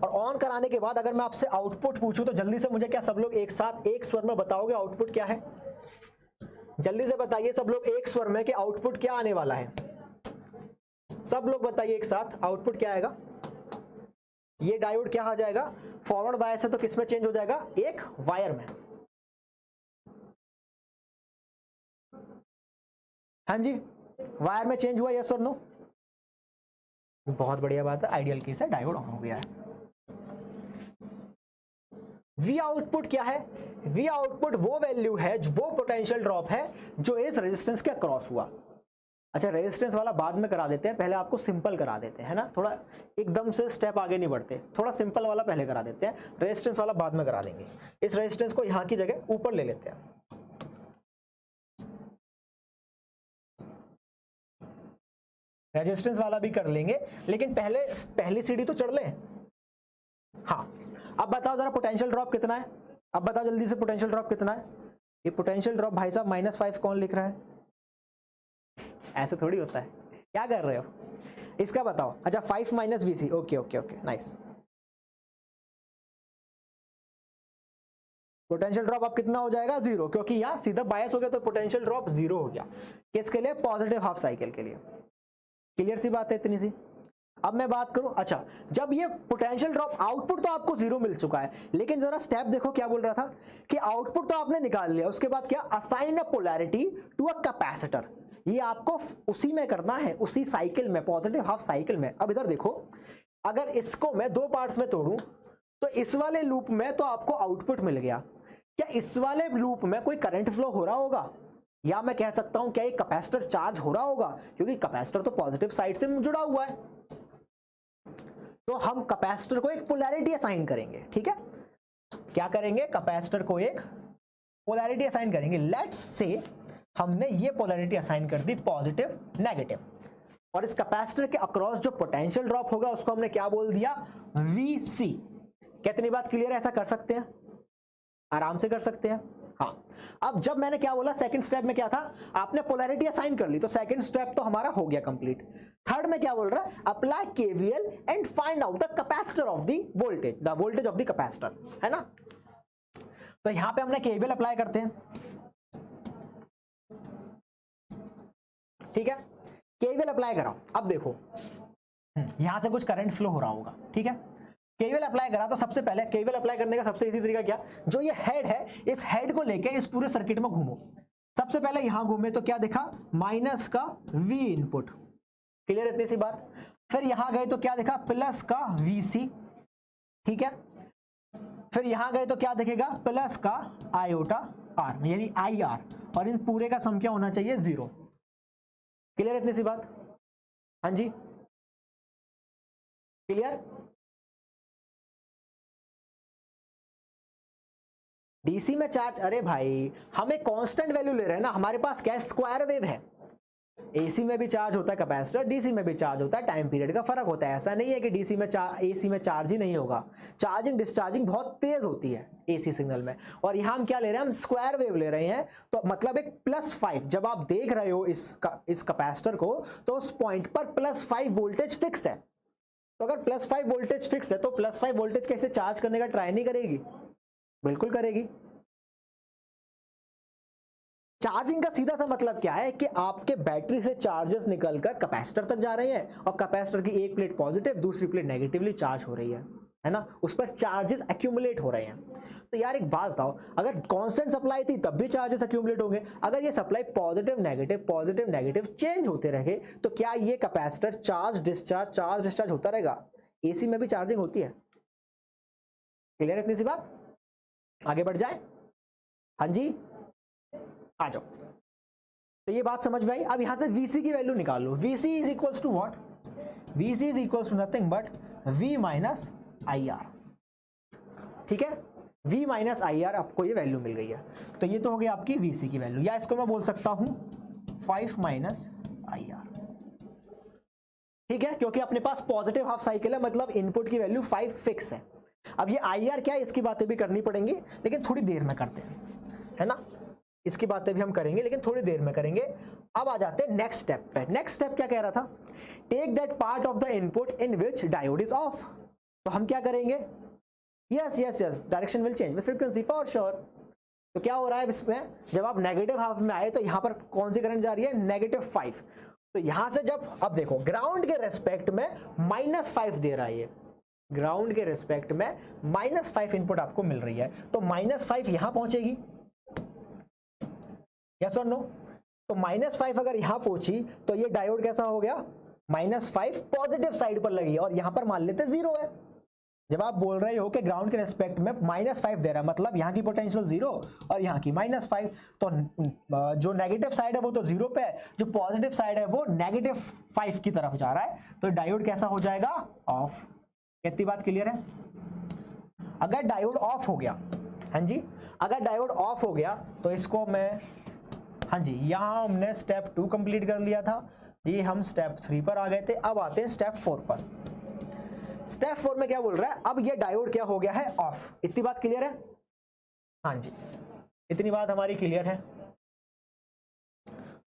और ऑन कराने के बाद अगर मैं आपसे आउटपुट पूछूं तो जल्दी से मुझे क्या सब लोग एक साथ एक स्वर में बताओगे आउटपुट क्या है? जल्दी से बताइए सब लोग एक स्वर में कि आउटपुट क्या आने वाला है। सब लोग बताइए एक साथ, आउटपुट क्या आएगा? ये डायोड क्या आ जाएगा? फॉरवर्ड बायस है तो किस में चेंज हो जाएगा? एक वायर में। हाँ जी, वायर में चेंज हुआ, यस और नो? बहुत बढ़िया बात है, आइडियल केस है, डायोड ऑन हो गया है। वी आउटपुट क्या है? वी आउटपुट वो वैल्यू है, वो पोटेंशियल ड्रॉप है जो इस रेजिस्टेंस के क्रॉस हुआ। अच्छा, रेजिस्टेंस वाला बाद में करा देते हैं, पहले आपको सिंपल करा देते हैं, है ना? थोड़ा एकदम से स्टेप आगे नहीं बढ़ते, थोड़ा सिंपल वाला पहले करा देते हैं, रेजिस्टेंस वाला बाद में करा देंगे। इस रेजिस्टेंस को यहां की जगह ऊपर ले लेते हैं। रेजिस्टेंस वाला भी कर लेंगे, लेकिन पहले पहली सीढ़ी तो चढ़ ले। हाँ, अब बताओ जरा पोटेंशियल ड्रॉप कितना है? अब बताओ जल्दी से, पोटेंशियल ड्रॉप कितना है? ये पोटेंशियल ड्रॉप भाई साहब -5 कौन लिख रहा है? ऐसे थोड़ी होता है, क्या कर रहे हो? इसका बताओ। अच्छा, 5 - VC, okay okay okay, nice. Potential drop अब कितना हो जाएगा? 0, क्योंकि यहाँ सीधा बायस हो गया तो पोटेंशियल ड्रॉप 0 हो गया। किसके लिए? पॉजिटिव हाफ साइकिल के लिए। क्लियर सी बात है इतनी सी? अब मैं बात करूं, अच्छा जब ये पोटेंशियल ड्रॉप, आउटपुट तो आपको 0 मिल चुका है, लेकिन जरा स्टेप देखो क्या बोल रहा था कि आउटपुट तो आपने निकाल लिया, उसके बाद क्या? Assign a polarity to a capacitor. ये आपको उसी में करना है, उसी साइकिल में, पॉजिटिव हाफ साइकिल में। अब इधर देखो, अगर इसको मैं 2 पार्ट्स में तोड़ूं तो इस वाले लूप में तो आपको आउटपुट मिल गया। क्या इस वाले लूप में कोई करंट फ्लो हो रहा होगा? या मैं कह सकता हूं क्या ये कैपेसिटर चार्ज हो रहा होगा? क्योंकि कैपेसिटर तो पॉजिटिव साइड से जुड़ा हुआ है, तो हम कैपेसिटर को एक पोलैरिटी असाइन करेंगे। ठीक है, क्या करेंगे? कैपेसिटर को एक पोलैरिटी असाइन करेंगे। लेट्स से हमने ये पोलैरिटी असाइन कर दी पॉजिटिव नेगेटिव, और इस कैपेसिटर के अक्रॉस जो पोटेंशियल ड्रॉप होगा उसको हमने क्या बोल दिया? VC। कितनी बात क्लियर है? ऐसा कर सकते हैं, आराम से कर सकते हैं। हाँ, अब जब मैंने क्या बोला, सेकंड स्टेप में क्या था? आपने पोलैरिटी असाइन कर ली, तो सेकंड स्टेप तो हमारा हो गया कंप्लीट। थर्ड में क्या बोल रहा है? Apply KVL and find out the capacitor of the voltage, the voltage of the capacitor, है ना? तो यहां पे हमने KVL अप्लाई करते हैं। ठीक है, KVL अप्लाई करा। अब देखो यहां से कुछ करंट फ्लो हो रहा होगा, ठीक है? KVL अप्लाई करा तो सबसे पहले KVL अप्लाई करने का सबसे इजी तरीका क्या? जो ये हेड है, इस हेड को लेके इस पूरे सर्किट में घूमो। सबसे पहले यहां घूमे तो क्या देखा? माइनस का V इनपुट। क्लियर इतनी सी बात? फिर यहां गए तो क्या देखा? प्लस का VC। ठीक है, फिर यहां गए तो क्या दिखेगा? प्लस का आयोटा R, यानी IR, और इन पूरे का सम क्या होना चाहिए? 0। क्लियर इतनी सी बात? हाँ जी, क्लियर? डीसी में चार्ज, अरे भाई हमें कांस्टेंट वैल्यू ले रहे हैं ना, हमारे पास क्या है? स्क्वायर वेव है। एसी में भी चार्ज होता है कैपेसिटर, डीसी में भी चार्ज होता है, टाइम पीरियड का फर्क होता है। ऐसा नहीं है कि डीसी में एसी में चार्ज ही नहीं होगा, चार्जिंग डिस्चार्जिंग बहुत तेज होती है एसी सिग्नल में। और यहाँ हम क्या ले रहे हैं, हम स्क्वायर वेव ले रहे हैं, तो मतलब एक +5 जब आप देख रहे हो इस कैपेसिटर को, तो उस पॉइंट पर +5 वोल्टेज फिक्स है। तो अगर +5 वोल्टेज फिक्स है तो +5 वोल्टेज कैसे चार्ज करने का ट्राई नहीं करेगी, बिल्कुल करेगी। चार्जिंग का सीधा सा मतलब क्या है कि आपके बैटरी से चार्जेस निकलकर कैपेसिटर तक जा रहे हैं और कैपेसिटर की एक प्लेट पॉजिटिव दूसरी प्लेट नेगेटिवली चार्ज हो रही है ना, उस पर चार्जेस एक्यूमुलेट हो रहे हैं। तो यार एक बात बताओ, अगर कांस्टेंट सप्लाई थी तब भी चार्जेस एक्यूमुलेट होंगे, अगर ये सप्लाई पॉजिटिव नेगेटिव चेंज होते रहे तो क्या ये कैपेसिटर चार्ज डिस्चार्ज होता रहेगा? एसी में भी चार्जिंग होती है। क्लियर है इतनी सी बात? आगे बढ़ जाए, हाँ जी आ जाओ। तो ये बात समझ में आई। अब यहां से VC की वैल्यू निकाल लो। VC is equals to what? VC is equals to nothing but V minus IR। ठीक है, V माइनस IR आपको ये वैल्यू मिल गई है। तो ये तो हो गई आपकी VC की वैल्यू, या इसको मैं बोल सकता हूं 5 माइनस IR। ठीक है, क्योंकि अपने पास पॉजिटिव हाफ साइकिल है, मतलब इनपुट की वैल्यू 5 फिक्स है। अब ये IR क्या है इसकी बातें भी करनी पड़ेंगी, लेकिन थोड़ी देर में करते हैं, है ना। इसकी बातें भी हम करेंगे लेकिन थोड़ी देर में करेंगे। अब आ जाते हैं नेक्स्ट स्टेप पे। नेक्स्ट स्टेप क्या कह रहा था? Take that part of the input in which diode is off. तो हम क्या करेंगे? Yes direction will change with frequency for sure. तो क्या हो रहा है इसमें, जब आप नेगेटिव हाफ में आए तो यहां पर कौन सी करंट जा रही है? -5। तो यहां से जब अब देखो ग्राउंड के रेस्पेक्ट में -5 दे रहा है, ये ग्राउंड के रेस्पेक्ट में -5 इनपुट आपको मिल रही है, तो -5 यहां पहुंचेगी, यस और नो। तो -5 अगर यहां पहुंची तो ये डायोड कैसा हो गया? -5 पॉजिटिव साइड पर लगी और यहां पर मान लेते 0 है। जब आप बोल रहे हो कि ग्राउंड के रेस्पेक्ट में -5 दे रहा है, मतलब यहां की पोटेंशियल 0 और यहां की -5, तो जो नेगेटिव साइड है वो तो 0 पे है, जो पॉजिटिव साइड है वो -5 की तरफ जा रहा है, तो डायोड कैसा हो जाएगा? ऑफ। कितनी बात क्लियर है? अगर डायोड ऑफ हो गया, हाँ जी, अगर डायोड ऑफ हो गया तो इसको मैं, हाँ जी, यहां हमने स्टेप 2 कंप्लीट कर लिया था, ये हम स्टेप 3 पर आ गए थे। अब आते हैं स्टेप 4 पर। स्टेप 4 में क्या बोल रहा है? अब ये डायोड क्या हो गया है? ऑफ। इतनी बात क्लियर है? हाँ जी, इतनी बात हमारी क्लियर है।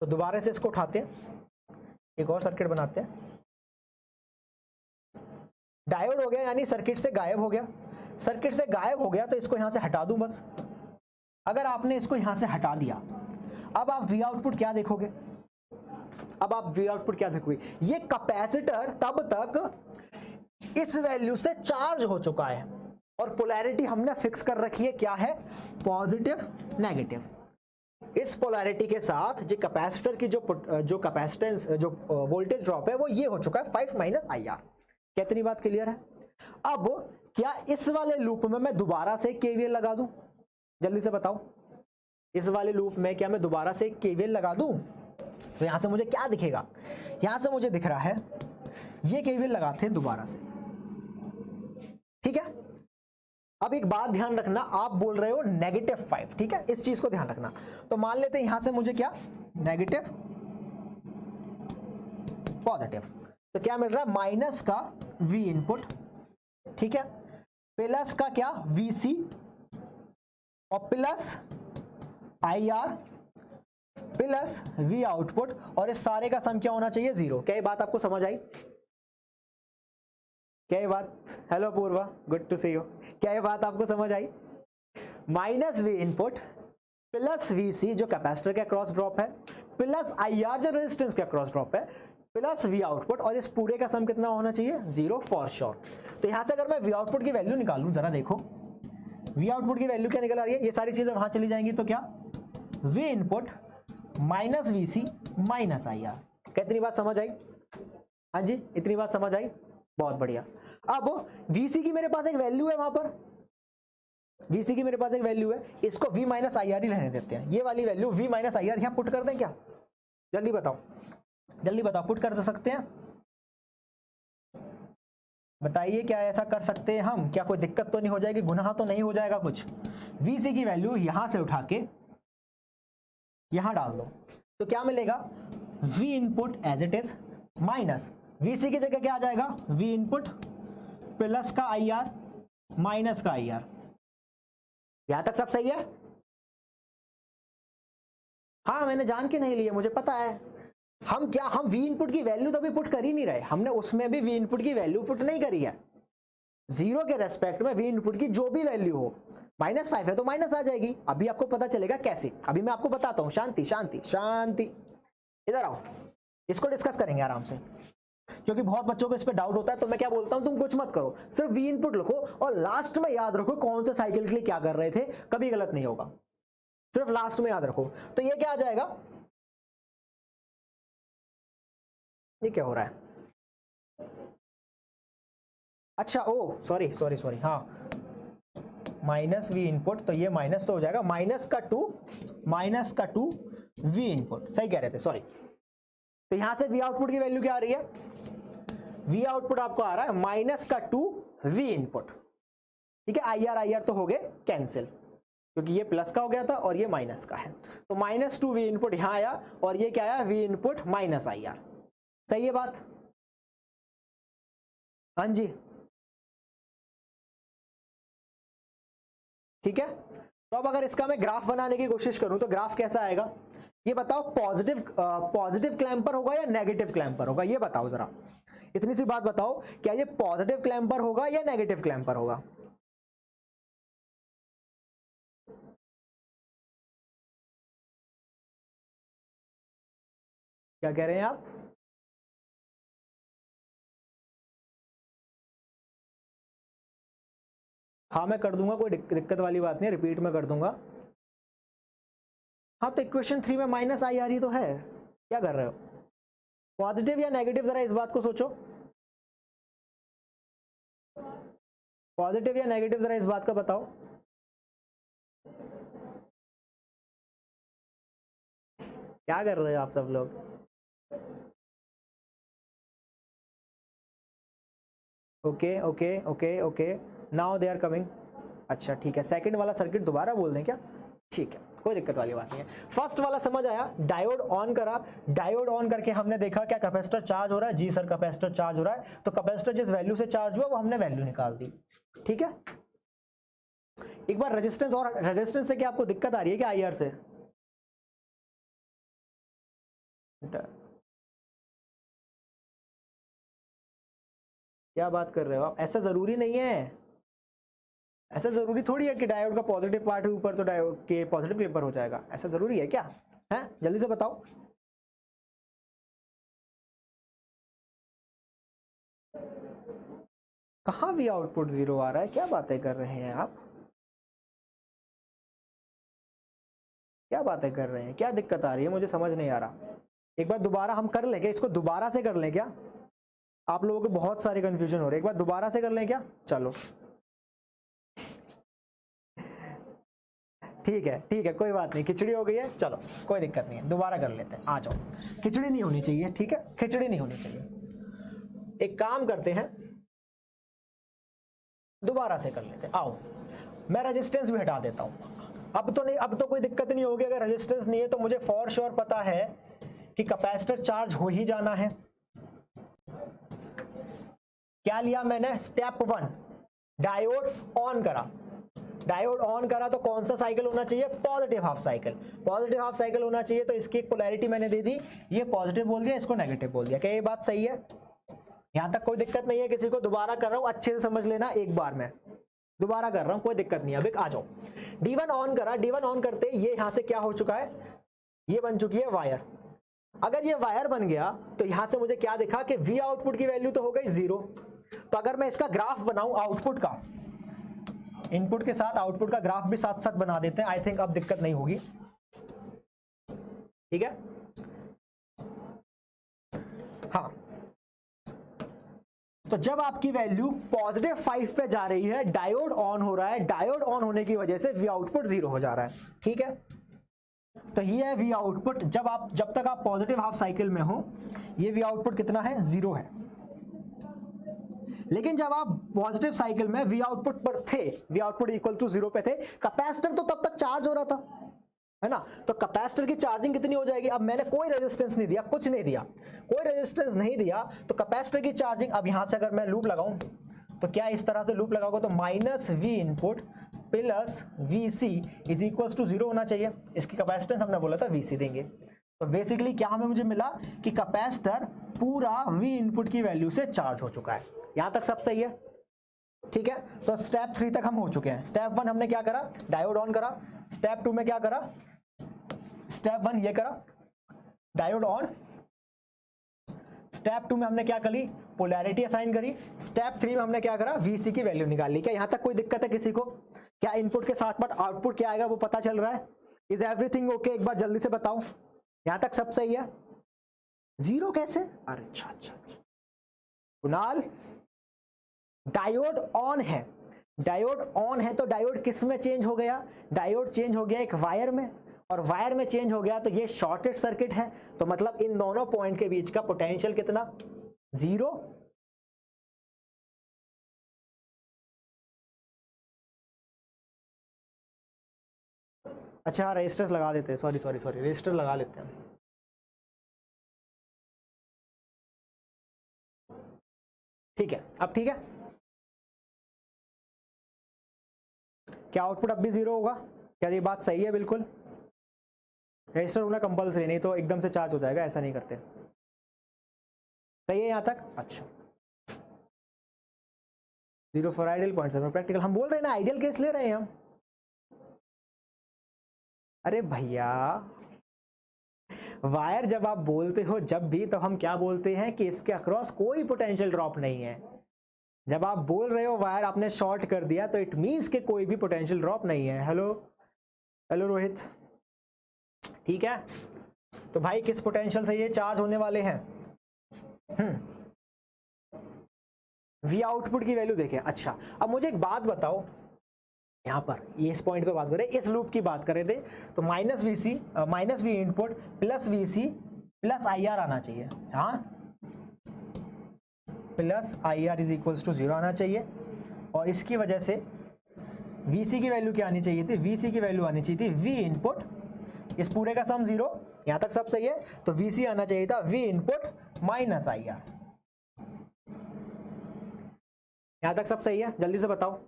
तो दोबारा से इसको उठाते हैं, एक और सर्किट बनाते हैं। डायोड हो गया यानी सर्किट से गायब हो गया। सर्किट से गायब हो गया तो इसको यहां से हटा दूं बस। अगर आपने इसको यहां से हटा दिया, अब आप V आउटपुट क्या देखोगे? अब आप V आउटपुट क्या देखोगे? ये कैपेसिटर तब तक इस वैल्यू से चार्ज हो चुका है और पोलैरिटी हमने फिक्स कर रखी है, क्या है? Positive negative. इस पोलैरिटी के साथ जो कैपेसिटर की जो कैपेसिटेंस जो वोल्टेज ड्रॉप है वो ये हो चुका है 5 माइनस IR। कितनी बात क्लियर है? अब क्या इस वाले लूप में मैं दोबारा से KVL लगा दूं? जल्दी से बताओ, इस वाले लूप में क्या मैं दोबारा से KVL लगा दूं? तो यहां से मुझे क्या दिखेगा? यहां से मुझे दिख रहा है ये KVL लगाते हैं दोबारा से, ठीक है। अब एक बात ध्यान रखना, आप बोल रहे हो -5, ठीक है, इस चीज को ध्यान रखना। तो मान लेते हैं यहां से मुझे क्या? नेगेटिव पॉजिटिव, तो क्या मिल रहा है? माइनस का V इनपुट, ठीक है, प्लस का क्या? VC और plus IR plus V output, और इस सारे का सम क्या होना चाहिए? 0। क्या ये बात आपको समझ आई? क्या ये बात? Hello Purva, good to see you. क्या ये बात आपको समझ आई? -V इनपुट प्लस VC जो कैपेसिटर के अक्रॉस ड्रॉप है, प्लस IR जो रेजिस्टेंस के अक्रॉस ड्रॉप है, प्लस V आउटपुट, और इस पूरे का सम कितना होना चाहिए? 0 फॉर श्योर। तो यहां से अगर मैं V आउटपुट की वैल्यू निकालूं, जरा देखो V आउटपुट की वैल्यू क्या निकल आ रही है? ये सारी चीजें वहां चली जाएंगी तो क्या? V input minus VC minus IR। कितनी बात समझ आई? हाँ जी, इतनी बात समझ आई, बहुत बढ़िया। अब VC की मेरे पास एक वैल्यू है, वहां पर VC की मेरे पास एक वैल्यू है, इसको V माइनस IR ही रहने देते हैं। ये वाली वैल्यू V माइनस IR यहां पुट कर दें क्या? जल्दी बताओ, जल्दी बताओ, पुट कर सकते हैं? बताइए, क्या ऐसा कर सकते हैं हम? क्या कोई दिक्कत तो नहीं हो जाएगी? गुनाह तो नहीं हो जाएगा कुछ? VC की वैल्यू यहां से उठा के यहां डाल दो तो क्या मिलेगा? V input as it is minus VC की जगह क्या आ जाएगा, वी इनपुट प्लस का आई आर माइनस का आई आर। यहां तक सब सही है? हाँ मैंने जान के नहीं लिए, मुझे पता है। हम वी इनपुट की वैल्यू तो अभी पुट कर ही नहीं रहे, हमने उसमें भी वी इनपुट की वैल्यू पुट नहीं करी है। जीरो के रेस्पेक्ट में वी इनपुट की जो भी वैल्यू हो, -5 है तो माइनस आ जाएगी। अभी आपको पता चलेगा कैसे, अभी मैं आपको बताता हूं। शांति शांति शांति, इधर आओ, इसको डिस्कस करेंगे आराम से, क्योंकि बहुत बच्चों को इस पे डाउट होता है। तो मैं क्या बोलता हूं, तुम कुछ मत करो, सिर्फ वी इनपुट लिखो और लास्ट में याद रखो कौन से साइकिल के लिए क्या कर रहे थे, कभी गलत नहीं होगा, सिर्फ लास्ट में याद रखो। तो ये क्या आ जाएगा, ये क्या हो रहा है, अच्छा ओ सॉरी सॉरी सॉरी, हाँ माइनस वी इनपुट, तो ये माइनस तो हो जाएगा माइनस का टू वी इनपुट, सही कह रहे थे, सॉरी। तो यहां से वी आउटपुट की वैल्यू क्या आ रही है, वी आउटपुट आपको आ रहा है -2 वी इनपुट, ठीक है। आई आर तो हो गए कैंसिल, क्योंकि ये प्लस का हो गया था और ये माइनस का है। तो -2 वी इनपुट यहां आया और ये क्या आया, we input minus I are. सही है बात? हाँ जी ठीक है। तो अब अगर इसका मैं ग्राफ बनाने की कोशिश करूं तो ग्राफ कैसा आएगा, ये बताओ। पॉजिटिव क्लैंपर होगा या नेगेटिव क्लैंपर होगा, ये बताओ जरा, इतनी सी बात बताओ, क्या ये पॉजिटिव क्लैंपर होगा या नेगेटिव क्लैंपर होगा? क्या कह रहे हैं आप? हाँ मैं कर दूंगा, कोई दिक्कत वाली बात नहीं, रिपीट में कर दूंगा। हाँ तो इक्वेशन 3 में माइनस आई आ रही तो है, क्या कर रहे हो? पॉजिटिव या नेगेटिव, जरा इस बात को सोचो, पॉजिटिव या नेगेटिव, जरा इस बात का बताओ। क्या कर रहे हो आप सब लोग? Okay okay okay okay, now they are coming. अच्छा ठीक है, सेकंड वाला सर्किट दोबारा बोल दें क्या? ठीक है, कोई दिक्कत वाली बात नहीं है। फर्स्ट वाला समझ आया, डायोड ऑन करा, डायोड ऑन करके हमने देखा क्या कैपेसिटर चार्ज हो रहा है, जी सर कैपेसिटर चार्ज हो रहा है, तो कैपेसिटर जिस वैल्यू से चार्ज हुआ वो हमने वैल्यू निकाल दी, ठीक है। एक बार रेजिस्टेंस, और रेजिस्टेंस से क्या आपको दिक्कत आ रही है क्या आईआर से? क्या बात कर रहे हो आप, ऐसा जरूरी नहीं है, ऐसा जरूरी थोड़ी है कि डायोड का पॉजिटिव पार्ट है ऊपर तो डायोड के पॉजिटिव क्लिपर हो जाएगा, ऐसा जरूरी है क्या है? जल्दी से बताओ। कहां भी आउटपुट 0 आ रहा है, क्या बातें कर रहे हैं आप, क्या बातें कर रहे हैं, क्या दिक्कत आ रही है, मुझे समझ नहीं आ रहा। एक बार दोबारा हम कर लें क्या, इसको दोबारा से कर लें क्या? आप लोगों को बहुत सारे कंफ्यूजन हो रहे हैं, एक बार दोबारा से कर लें क्या? चलो ठीक है कोई बात नहीं, खिचड़ी हो गई है, चलो कोई दिक्कत नहीं है, दोबारा कर लेते हैं, आ जाओ। खिचड़ी नहीं होनी चाहिए, ठीक है, खिचड़ी नहीं होनी चाहिए। एक काम करते हैं, दोबारा से कर लेते हैं, आओ। मैं रेजिस्टेंस भी हटा देता हूं, अब तो नहीं, अब तो कोई दिक्कत नहीं होगी। अगर रेजिस्टेंस नहीं है तो मुझे फॉर श्योर पता है कि कैपेसिटर चार्ज हो ही जाना है। क्या लिया मैंने, स्टेप 1, डायोड ऑन करा, डायोड ऑन करा तो कौन सा साइकिल होना चाहिए, positive half cycle, positive half cycle होना चाहिए। तो इसकी एक पोलैरिटी मैंने दे दी, ये पॉजिटिव बोल दिया, इसको नेगेटिव बोल दिया। क्या ये बात सही है? यहां तक कोई दिक्कत नहीं है किसी को? दोबारा कर रहा हूं, अच्छे से समझ लेना, एक बार में दोबारा कर रहा हूं, कोई दिक्कत नहीं है। अभी आ जाओ, D1 ऑन करा, D1 ऑन करते ये यहां से क्या हो चुका है, ये बन चुकी है वायर। अगर ये वायर बन गया तो यहां से मुझे क्या दिखा कि V आउटपुट की वैल्यू तो हो गई 0। तो अगर मैं इसका ग्राफ बनाऊं आउटपुट का, इनपुट के साथ आउटपुट का ग्राफ भी साथ साथ बना देते हैं, आई थिंक अब दिक्कत नहीं होगी, ठीक है। हाँ तो जब आपकी वैल्यू +5 पे जा रही है, डायोड ऑन हो रहा है, डायोड ऑन होने की वजह से वी आउटपुट 0 हो जा रहा है, ठीक है। तो ये है वी आउटपुट, जब तक आप पॉजिटिव हाफ साइकिल में हो, ये वी आउटपुट कितना है, 0 है। लेकिन जब आप पॉजिटिव साइकिल में वी आउटपुट पर थे, वी आउटपुट इक्वल टू 0 पे थे, कैपेसिटर तो तब तक चार्ज हो रहा था, है ना। तो कैपेसिटर की चार्जिंग कितनी हो जाएगी, अब मैंने कोई रेजिस्टेंस नहीं दिया, कुछ नहीं दिया, कोई रेजिस्टेंस नहीं दिया, तो कैपेसिटर की चार्जिंग, अब यहां से अगर मैं लूप लगाऊं तो क्या इस तरह से लूप लगाओगे तो minus V input plus V C is equal to 0 होना चाहिए। इसकी कैपेसिटेंस हमने बोला था वी सी देंगे। तो बेसिकली क्या हमें मुझे मिला कि कैपेसिटर पूरा वी इनपुट की वैल्यू से चार्ज हो चुका है। यहां तक सब सही है, ठीक है। तो स्टेप 3 तक हम हो चुके हैं। स्टेप 1 हमने क्या करा, डायोड ऑन करा। स्टेप 2 में क्या करा, स्टेप 1 ये करा, डायोड ऑन। स्टेप 2 में हमने क्या करी, पोलैरिटी असाइन करी। स्टेप 3 में हमने क्या करा, वीसी की वैल्यू निकाल ली। क्या यहां तक कोई दिक्कत है किसी को? क्या इनपुट के साथ साथ आउटपुट क्या आएगा वो पता चल रहा है? Is everything okay? एक बार जल्दी से बताओ, यहां तक सब सही है? 0 कैसे? अरे अच्छा, कुणाल डायोड ऑन है, डायोड ऑन है तो डायोड किस में चेंज हो गया, डायोड चेंज हो गया एक वायर में, और वायर में चेंज हो गया तो ये शॉर्टेड सर्किट है। तो मतलब इन दोनों पॉइंट के बीच का पोटेंशियल कितना, 0। अच्छा रेजिस्टर्स लगा देते हैं, सॉरी रेजिस्टर लगा लेते हैं। ठीक है, अब ठीक है। क्या आउटपुट अब भी 0 होगा? क्या ये बात सही है? बिल्कुल रजिस्टर होना कंपलसरी, नहीं तो एकदम से चार्ज हो जाएगा, ऐसा नहीं करते। सही है यहां तक? अच्छा 0 फॉर आइडियल, 0.7 प्रैक्टिकल। हम बोल रहे हैं ना आइडियल केस ले रहे हैं हम। अरे भैया वायर जब आप बोलते हो जब भी, तो हम क्या बोलते हैं कि इसके अक्रॉस कोई पोटेंशियल ड्रॉप नहीं है। जब आप बोल रहे हो वायर आपने शॉर्ट कर दिया तो इट मींस के कोई भी पोटेंशियल ड्रॉप नहीं है। हेलो हेलो रोहित, ठीक है। तो भाई किस पोटेंशियल से ये चार्ज होने वाले हैं? वी आउटपुट की वैल्यू देखें। अच्छा अब मुझे एक बात बताओ, यहां पर ये इस पॉइंट पे बात करें, इस लूप की बात करें थे तो minus V input plus V C plus I R आना चाहिए। हाँ plus I R is equals to 0 आना चाहिए, और इसकी वजह से वी सी की वैल्यू क्या आनी चाहिए थी, वी सी की वैल्यू आनी चाहिए थी वी इनपुट, इस पूरे का सम 0। यहां तक सब सही है, तो वी सी आना चाहिए था we input minus I are. यहां तक सब सही है? जल्दी से बताओ।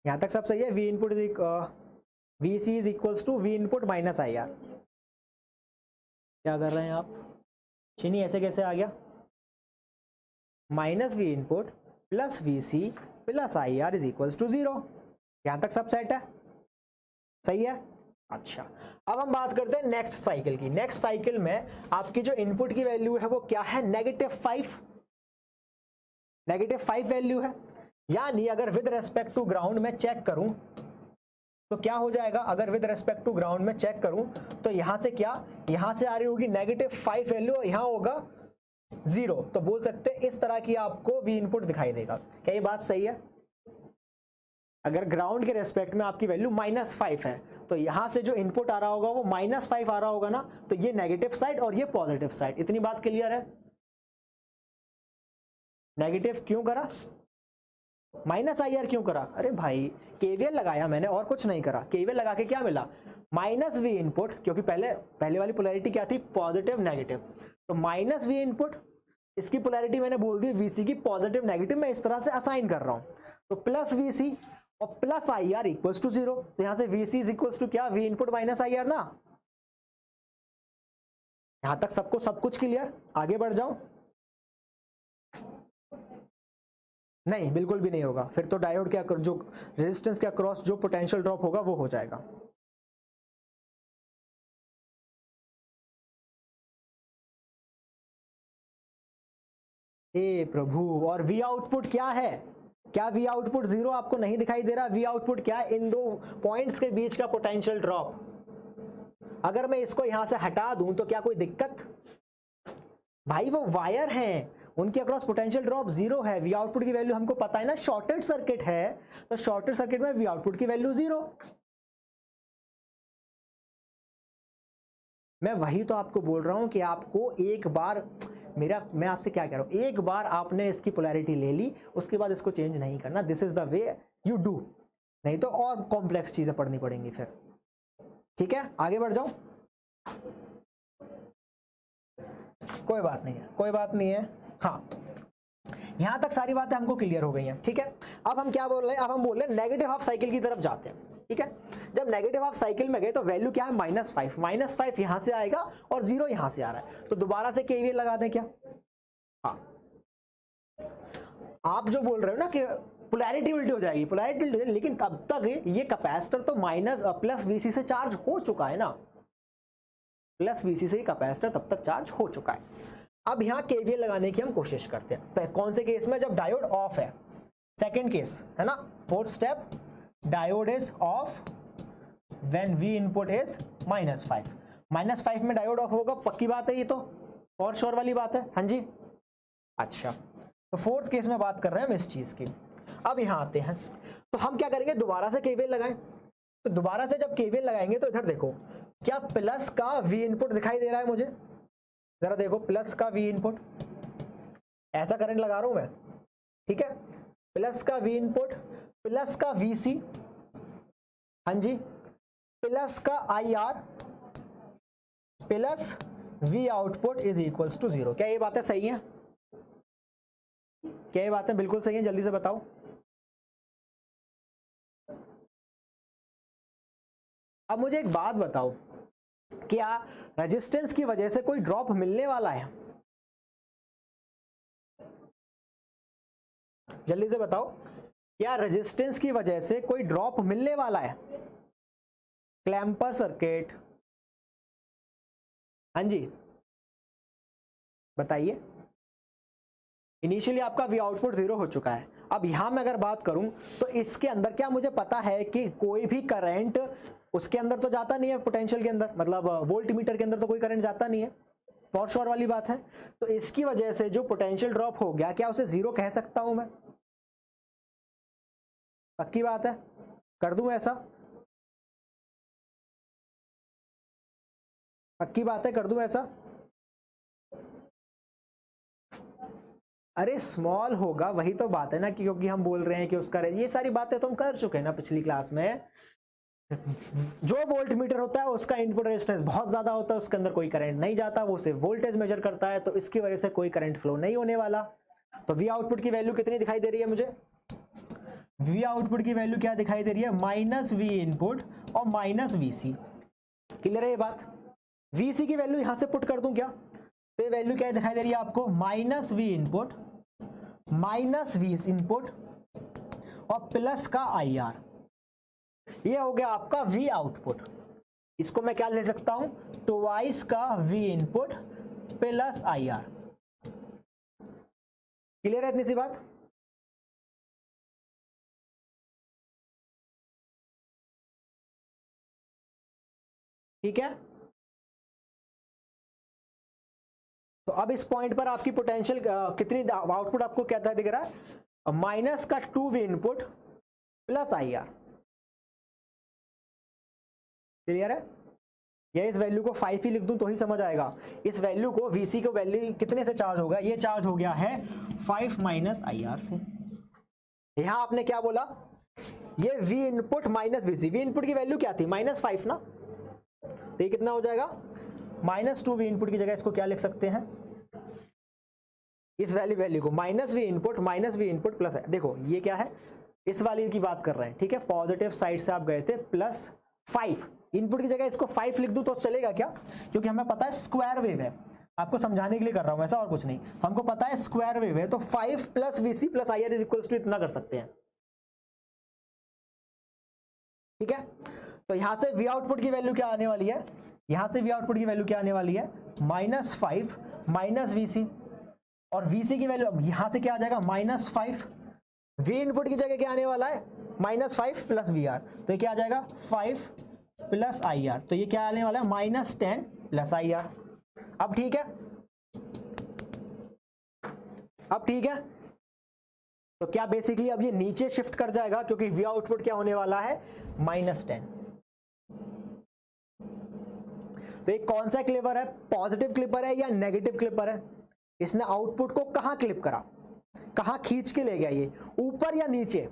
यहां तक सब सही है? V input V C is equals to V input minus I R. क्या कर रहे हैं आप चीनी, ऐसे कैसे आ गया? Minus V input plus V C plus I R is equals to 0। यहां तक सब सेट है? सही है। अच्छा अब हम बात करते हैं नेक्स्ट साइकिल की। नेक्स्ट साइकिल में आपकी जो इनपुट की वैल्यू है वो क्या है, -5। -5 वैल्यू है, यानी अगर विद रेस्पेक्ट टू ग्राउंड में चेक करूं तो क्या हो जाएगा, अगर विद रेस्पेक्ट टू ग्राउंड में चेक करूं तो यहां से क्या, यहां से आ रही होगी -5 वैल्यू, यहां होगा 0। तो बोल सकते हैं इस तरह की आपको वी इनपुट दिखाई देगा। क्या ये बात सही है? अगर ग्राउंड के रेस्पेक्ट में आपकी वैल्यू -5 है तो यहां से जो इनपुट आ रहा होगा वो -5 आ रहा होगा ना, तो ये नेगेटिव साइड और ये पॉजिटिव साइड। इतनी बात क्लियर है? नेगेटिव क्यों करा, माइनस आई आर क्यों करा? अरे भाई केवीएल लगाया मैंने और कुछ नहीं करा। केवीएल लगा के क्या मिला, माइनस वी इनपुट, क्योंकि पहले वाली पोलैरिटी क्या थी, पॉजिटिव नेगेटिव, तो माइनस वी इनपुट, इसकी पोलैरिटी मैंने बोल दी वीसी की पॉजिटिव नेगेटिव, मैं इस तरह से असाइन कर रहा हूं, तो प्लस वीसी और plus I R equals to 0। तो यहां से वीसी इज इक्वल्स टू क्या, V input minus I R ना। यहां तक सबको सब कुछ क्लियर? आगे बढ़ जाओ। नहीं बिल्कुल भी नहीं होगा, फिर तो डायोड के जो रेजिस्टेंस के अक्रॉस जो पोटेंशियल ड्रॉप होगा वो हो जाएगा। ए प्रभु, और वी आउटपुट क्या है? क्या वी आउटपुट 0 आपको नहीं दिखाई दे रहा? वी आउटपुट क्या है, इन दो पॉइंट्स के बीच का पोटेंशियल ड्रॉप। अगर मैं इसको यहां से हटा दूं तो क्या कोई दिक्कत? भाई वो वायर हैं, उनके अक्रॉस पोटेंशियल ड्रॉप 0 है। वी आउटपुट की वैल्यू हमको पता है ना, शॉर्टेड सर्किट है तो शॉर्टेड सर्किट में वी आउटपुट की वैल्यू 0। मैं वही तो आपको बोल रहा हूं कि आपको एक बार मैं आपसे क्या कह रहा हूँ, एक बार आपने इसकी पोलैरिटी ले ली, उसके बाद इसको चेंज नहीं करना। This is the way you do, नहीं तो और कॉम्प्लेक्स चीजें पढ़नी पड़ेंगी फिर। ठीक है, आगे बढ़ जाऊं? कोई बात नहीं है, कोई बात नहीं है। हाँ, यहां तक सारी बातें हमको क्लियर हो गई हैं। ठीक है, अब हम क्या बोल रहे हैं, अब हम बोल रहे हैं नेगेटिव हाफ साइकिल की तरफ जाते हैं। ठीक है, जब नेगेटिव हाफ साइकिल में गए तो वैल्यू क्या है, -5। -5 यहां से आएगा और 0 यहां से आ रहा है, तो दोबारा से केवीएल लगा दें क्या? हाँ, आप जो बोल रहे हो ना कि पोलैरिटी उल्टी हो जाएगी, पोलैरिटी उल्टी हो जाएगी, लेकिन तब तक ये कैपेसिटर तो प्लस वीसी से चार्ज हो चुका है ना, प्लस वीसी से कैपेसिटर तब तक चार्ज हो चुका है। अब यहां केवीएल लगाने की हम कोशिश करते हैं। कौन से केस में? जब डायोड ऑफ है, सेकंड केस है ना, fourth step, diode is of when we input is -5। -5 में डायोड ऑफ होगा, पक्की बात है ये तो, और श्योर वाली बात है। हाँ जी, अच्छा, तो फोर्थ केस में बात कर रहे हैं हम इस चीज की। अब यहां आते हैं, तो हम क्या करेंगे, दोबारा से केवीएल लगाएं। तो दोबारा से जब केवीएल लगाएंगे तो इधर देखो, क्या प्लस का वी इनपुट दिखाई दे रहा है मुझे? जरा देखो, प्लस का वी इनपुट, ऐसा करंट लगा रहा हूं मैं। ठीक है, प्लस का वी इनपुट, प्लस का वीसी, हाँ जी, प्लस का I R, plus V output is equals to 0। क्या ये बातें सही हैं? क्या ये बातें बिल्कुल सही हैं? जल्दी से बताओ। अब मुझे एक बात बताओ, क्या रेजिस्टेंस की वजह से कोई ड्रॉप मिलने वाला है? जल्दी से बताओ, क्या रेजिस्टेंस की वजह से कोई ड्रॉप मिलने वाला है? क्लैंपर सर्किट, हाँ जी बताइए। इनिशियली आपका वी आउटपुट 0 हो चुका है। अब यहां मैं अगर बात करूं तो इसके अंदर क्या मुझे पता है कि कोई भी करंट उसके अंदर तो जाता नहीं है, पोटेंशियल के अंदर, मतलब वोल्ट मीटर के अंदर तो कोई करंट जाता नहीं है, फॉर श्योर वाली बात है। तो इसकी वजह से जो पोटेंशियल ड्रॉप हो गया, क्या उसे 0 कह सकता हूं मैं? पक्की बात है, कर दूं ऐसा? पक्की बात है, कर दूं ऐसा? अरे स्मॉल होगा, वही तो बात है ना, क्योंकि हम बोल रहे हैं कि उसका, ये सारी बातें तो हम कर चुके हैं ना पिछली क्लास में। जो वोल्ट मीटर होता है उसका इनपुट रेजिस्टेंस बहुत ज्यादा होता है, उसके अंदर कोई करंट नहीं जाता, वो सिर्फ वोल्टेज मेजर करता है, तो इसकी वजह से कोई करंट फ्लो नहीं होने वाला। तो वी आउटपुट की वैल्यू कितनी दिखाई दे रही है मुझे? वी आउटपुट की वैल्यू क्या दिखाई दे रही है? माइनस वी इनपुट और माइनस वीसी। क्लियर है ये बात? वीसी की वैल्यू यहां से पुट कर दूं क्या? तो ये वैल्यू क्या दिखाई दे रही है आपको? Minus V input minus V input और प्लस का आई आर। ये हो गया आपका वी आउटपुट। इसको मैं क्या ले सकता हूं? ट्वाइस का V input plus I are. Clear है इतनी सी बात? ठीक है, तो अब इस पॉइंट पर आपकी पोटेंशियल कितनी, आउटपुट आपको क्या दिख रहा है? माइनस का 2 we input plus I are. Clear है? या इस वैल्यू को 5 ही लिख दूं तो ही समझ आएगा। इस वैल्यू को, वीसी को वैल्यू कितने से चार्ज होगा? ये चार्ज हो गया है 5 माइनस आई आर से। यहां आपने क्या बोला? ये we input minus VC, we input की वैल्यू क्या थी? -5 ना, तो ये कितना हो जाएगा? -2 वी इनपुट की जगह इसको क्या लिख सकते हैं? इस वैल्यू को माइनस वी इनपुट प्लस, देखो ये क्या है, इस वाली की बात कर रहे हैं। ठीक है, पॉजिटिव साइड से आप गए थे, +5 इनपुट की जगह इसको 5 लिख दूं तो चलेगा क्या? क्योंकि हमें पता है स्क्वायर वेव है, आपको समझाने के लिए कर रहा हूं ऐसा, और कुछ नहीं। तो हमको पता है स्क्वायर वेव है, तो 5 plus VC plus I R is equals to इतना कर सकते हैं। ठीक है, तो यहां से वी आउटपुट की वैल्यू क्या आने वाली है? यहां से वी आउटपुट की वैल्यू क्या आने वाली है? -5 माइनस वीसी, और वीसी की वैल्यू यहां से क्या आ जाएगा? -5। वी इनपुट की जगह क्या आने वाला है? -5 प्लस वी आर, तो ये क्या आ जाएगा? 5 प्लस आई आर, तो ये क्या आने वाला है? -10 प्लस आई आर। अब ठीक है, अब ठीक है, तो क्या बेसिकली अब ये नीचे शिफ्ट कर जाएगा, क्योंकि वी आउटपुट क्या होने वाला है? -10। तो ये कौन सा क्लिपर है? पॉजिटिव क्लिपर है या नेगेटिव क्लिपर है? इसने आउटपुट को कहां क्लिप करा, कहां खींच के ले गया, ये ऊपर या नीचे,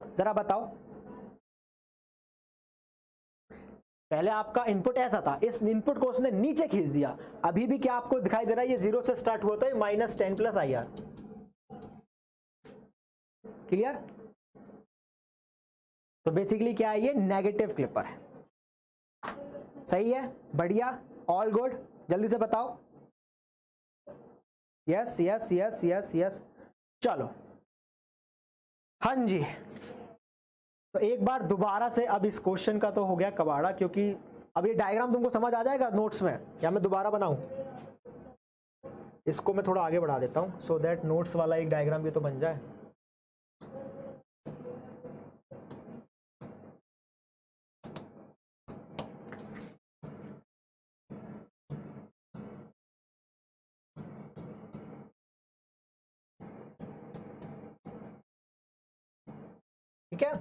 जरा बताओ। पहले आपका इनपुट ऐसा था, इस इनपुट को उसने नीचे खींच दिया। अभी भी क्या आपको दिखाई दे रहा है, ये 0 से स्टार्ट हुआ था, -10 + IR। क्लियर? तो बेसिकली क्या है, ये नेगेटिव क्लिपर है। सही है, बढ़िया, ऑल गुड। जल्दी से बताओ। Yes yes yes yes yes, चलो हाँ जी। तो एक बार दोबारा से, अब इस क्वेश्चन का तो हो गया कबाड़ा, क्योंकि अब ये डायग्राम तुमको समझ आ जाएगा नोट्स में, या मैं दोबारा बनाऊं? इसको मैं थोड़ा आगे बढ़ा देता हूं, सो दैट नोट्स वाला एक डायग्राम भी तो बन जाए। ठीक है,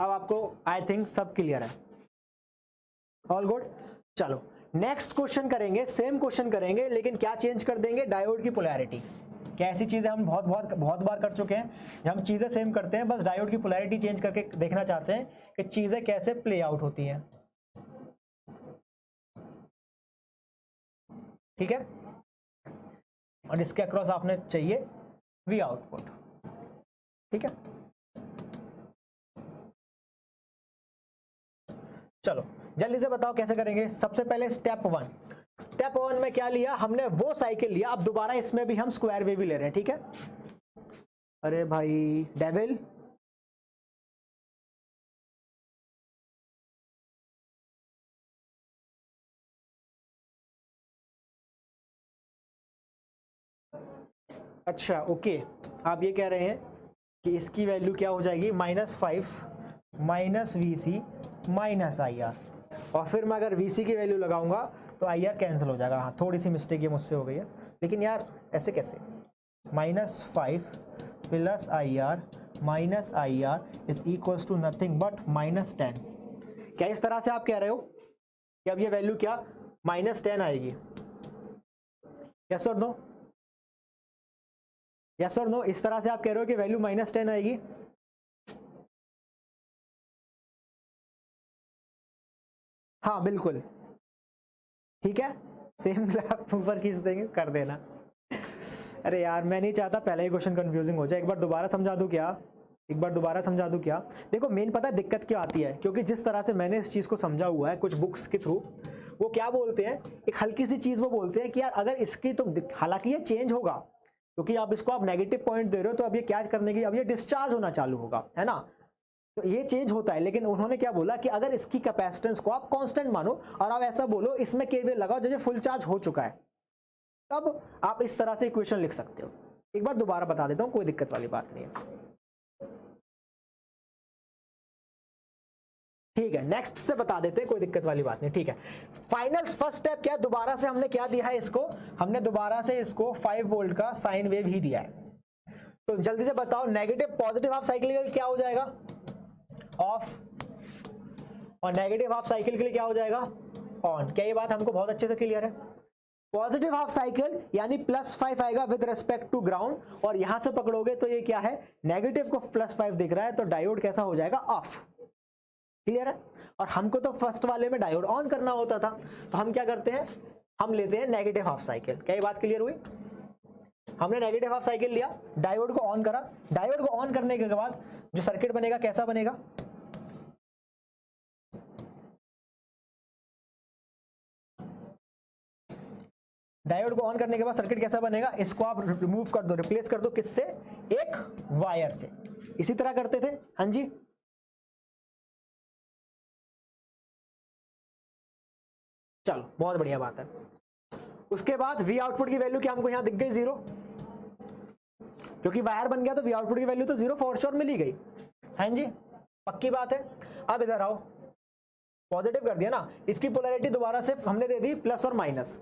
अब आपको आई थिंक सब क्लियर है, ऑल गुड। चलो नेक्स्ट क्वेश्चन करेंगे, सेम क्वेश्चन करेंगे, लेकिन क्या चेंज कर देंगे, डायोड की पोलैरिटी। क्या ऐसी चीजें हम बहुत बार कर चुके हैं, जब हम चीजें सेम करते हैं, बस डायोड की पोलैरिटी चेंज करके देखना चाहते हैं कि चीजें कैसे प्ले आउट होती हैं। ठीक है, और इसके अक्रॉस आपने चाहिए V आउटपुट। ठीक है, चलो जल्दी से बताओ कैसे करेंगे। सबसे पहले स्टेप 1 में क्या लिया हमने, वो साइकिल लिया। अब दोबारा इसमें भी हम स्क्वायर वेव भी ले रहे हैं। ठीक है, अरे भाई डेविल, अच्छा ओके, आप ये कह रहे हैं कि इसकी वैल्यू क्या हो जाएगी, -5 -VC -IR, और फिर मैं अगर VC की वैल्यू लगाऊंगा तो IR कैंसिल हो जाएगा। हाँ, थोड़ी सी मिस्टेक ये मुझसे हो गई है, लेकिन यार ऐसे कैसे, -5 + IR -IR is equals to nothing but -10। क्या इस तरह से आप कह रहे हो कि अब ये वैल्यू क्या -10 आएगी? यस और नो? यस और नो? इस तरह से आप कह रहे हो कि वैल्यू -10 आएगी? हाँ बिल्कुल, ठीक है, सेम ग्राफ ऊपर खींच देंगे, कर देना। अरे यार मैं नहीं चाहता पहला ही क्वेश्चन कंफ्यूजिंग हो जाए। एक बार दोबारा समझा दूं क्या? एक बार दोबारा समझा दूं क्या? देखो मेन पता है दिक्कत क्या आती है, क्योंकि जिस तरह से मैंने इस चीज को समझा हुआ है कुछ बुक्स के थ्रू, वो क्या बोलते हैं, एक हल्की सी चीज वो बोलते हैं कि यार अगर इसकी तो, हालांकि ये चेंज होगा क्योंकि आप इसको आप नेगेटिव पॉइंट दे रहे हो, तो अब ये क्या करने की, अब ये डिस्चार्ज होना चालू होगा, है ना, तो ये चेंज होता है। लेकिन उन्होंने क्या बोला कि अगर इसकी कैपेसिटेंस को आप कांस्टेंट मानो और आप ऐसा बोलो इसमें केवीएल लगाओ जब ये फुल चार्ज हो चुका है, तब आप इस तरह से इक्वेशन लिख सकते हो। एक बार दोबारा बता देता हूं, कोई दिक्कत वाली बात नहीं है। ठीक है, नेक्स्ट से बता देते हैं, कोई दिक्कत वाली बात नहीं। ठीक है, फाइनल फर्स्ट स्टेप क्या है, दोबारा से हमने क्या दिया है इसको, हमने दोबारा से इसको 5 वोल्ट का साइन वेव ही दिया है। तो जल्दी से बताओ नेगेटिव पॉजिटिव हाफ साइकिल के लिए क्या हो जाएगा, ऑफ, और नेगेटिव हाफ साइकिल के लिए क्या हो जाएगा, ऑन। क्या ये बात हमको बहुत अच्छे से क्लियर है? पॉजिटिव हाफ साइकिल यानी +5 आएगा विद रिस्पेक्ट टू ग्राउंड, और यहां से पकड़ोगे तो ये क्या है, नेगेटिव को +5 दिख रहा है, तो डायोड कैसा हो जाएगा, ऑफ। क्लियर है? और हमको तो फर्स्ट वाले में डायोड ऑन करना होता था, तो हम क्या करते हैं, हम लेते हैं नेगेटिव हाफ साइकिल। क्या ये बात क्लियर हुई? हमने नेगेटिव हाफ साइकिल लिया, डायोड को ऑन करा, डायोड को ऑन करने के बाद जो सर्किट बनेगा कैसा बनेगा, डायोड को ऑन करने के बाद सर्किट कैसा बनेगा, इसको आप रिमूव कर दो, रिप्लेस कर दो, किससे, एक वायर से। इसी तरह करते थे, हाँ जी, चलो बहुत बढ़िया बात है। उसके बाद V आउटपुट की वैल्यू क्या हमको यहां दिख गई, 0, क्योंकि वायर बन गया तो V आउटपुट की वैल्यू तो 0 फॉर श्योर मिल ही गई, हाँ जी, पक्की बात है। अब इधर आओ, पॉजिटिव कर दिया ना, इसकी पोलैरिटी दोबारा से हमने दे दी प्लस और माइनस,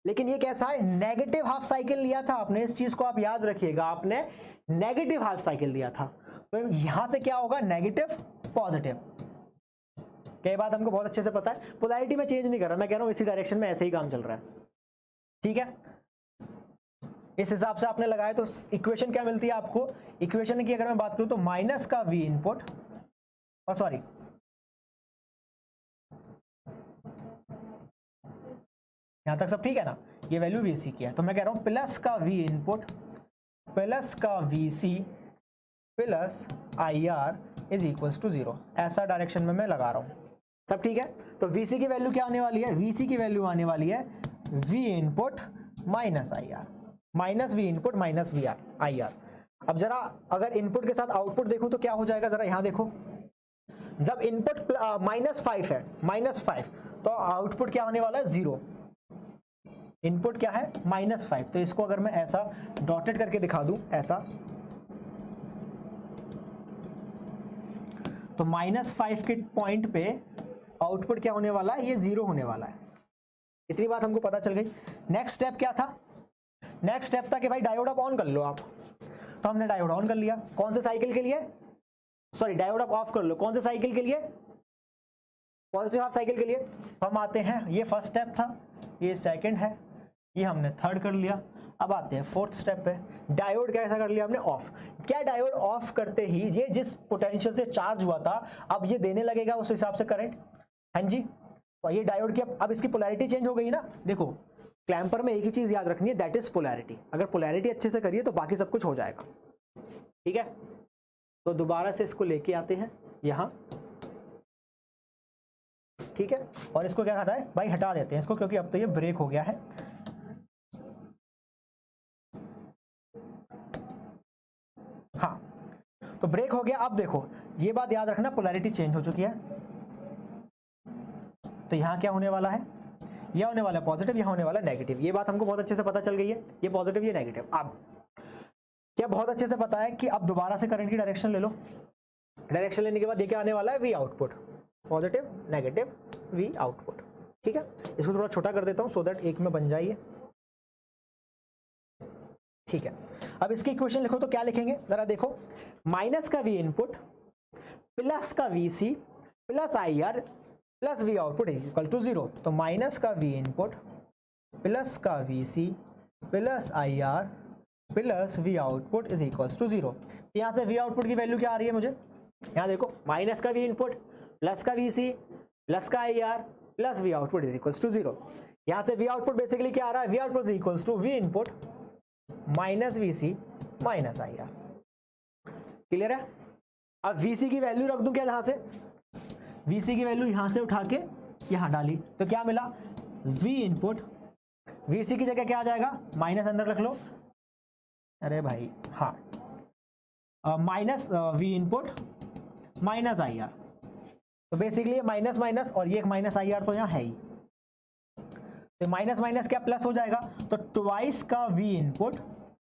लेकिन ये कैसा है, नेगेटिव हाफ साइकिल लिया था आपने, इस चीज को आप याद रखिएगा, आपने नेगेटिव हाफ साइकिल लिया था, तो यहां से क्या होगा, नेगेटिव पॉजिटिव, क्या बात हमको बहुत अच्छे से पता है? पोलैरिटी में चेंज नहीं कर रहा, मैं कह रहा हूँ इसी डायरेक्शन में ऐसे ही काम चल रहा है, ठीक है। इस हिसाब से आपने लगाया तो इक्वेशन क्या मिलती है आपको? इक्वेशन की अगर मैं बात करूं तो माइनस का v इनपुट, और सॉरी यहां तक सब ठीक है ना, ये वैल्यू vc की है, तो मैं कह रहा हूं प्लस का v इनपुट प्लस का vc plus IR is equals to 0, ऐसा डायरेक्शन में मैं लगा रहा हूं। सब ठीक है। तो vc की वैल्यू क्या आने वाली है? vc की वैल्यू आने वाली है v input minus IR, minus v input minus IR। अब जरा अगर इनपुट के साथ आउटपुट देखूं तो क्या हो जाएगा, जरा यहां देखो, जब इनपुट -5 है, -5, तो आउटपुट क्या होने वाला है? 0। इनपुट क्या है? -5, तो इसको अगर मैं ऐसा डॉटेड करके दिखा दूं, ऐसा, तो -5 के पॉइंट पे आउटपुट क्या होने वाला है? ये 0 होने वाला है। इतनी बात हमको पता चल गई। नेक्स्ट स्टेप क्या था? नेक्स्ट स्टेप था कि भाई डायोड आप ऑन कर लो आप, तो हमने डायोड ऑन कर लिया। कौन से साइकिल के लिए? सॉरी, डायोड आप ऑफ कर लो, कौन से साइकिल के लिए? पॉजिटिव हाफ साइकिल के लिए। हम आते हैं, ये फर्स्ट स्टेप था, ये सेकंड है, ये हमने थर्ड कर लिया। अब आते हैं फोर्थ स्टेप पे, डायोड कैसा कर लिया हमने? ऑफ। क्या डायोड ऑफ करते ही ये जिस पोटेंशियल से चार्ज हुआ था अब ये देने लगेगा उस हिसाब से करंट? हाँ जी। और ये डायोड की अब इसकी पोलैरिटी चेंज हो गई ना। देखो क्लैंपर में एक ही चीज याद रखनी है, दैट इज पोलैरिटी। अगर पोलैरिटी अच्छे से करिए तो बाकी सब कुछ हो जाएगा, ठीक है। तो दोबारा से इसको लेके आते हैं यहां, ठीक है, और इसको क्या हटाए भाई? हटा देते हैं इसको, क्योंकि अब तो ये ब्रेक हो गया है। हाँ, तो ब्रेक हो गया। अब देखो ये बात याद रखना, पोलैरिटी चेंज हो चुकी है, तो यहां क्या होने वाला है? यह होने वाला है पॉजिटिव, यहां होने वाला है नेगेटिव। ये बात हमको बहुत अच्छे से पता चल गई है, ये पॉजिटिव ये नेगेटिव। अब क्या बहुत अच्छे से पता है कि अब दोबारा से करंट की डायरेक्शन ले लो। डायरेक्शन लेने के बाद ये क्या आने वाला है? V output, positive negative we output, ठीक है। इसको थोड़ा छोटा कर देता हूं सो दैट एक में बन जाइए, ठीक है। अब इसकी इक्वेशन लिखो तो क्या लिखेंगे जरा देखो, माइनस का वी इनपुट प्लस का VC plus IR plus V output equal to 0। तो माइनस का वी इनपुट प्लस का VC plus IR plus V output is equal to 0। यहाँ से वी आउटपुट की वैल्यू क्या आ रही है मुझे? यहाँ देखो, माइनस का वी इनपुट प्लस का VC प्लस का IR plus V output is equal to 0। यहाँ से वी आउटपुट बेसिकली क्या आ रहा है? V output is equal to V input minus VC minus IR। Clear है? अब VC की वैल्यू रख दूं क्या यहां से? VC की वैल्यू यहां से उठा के यहां डाली तो क्या मिला? V इनपुट, VC की जगह क्या आ जाएगा? माइनस अंदर रख लो, अरे भाई हाँ, minus V input minus IR। तो बेसिकली माइनस माइनस और ये एक माइनस IR तो यहाँ है ही, तो माइनस माइनस क्या प्लस हो जाएगा, तो ट्वाइस का V इनपुट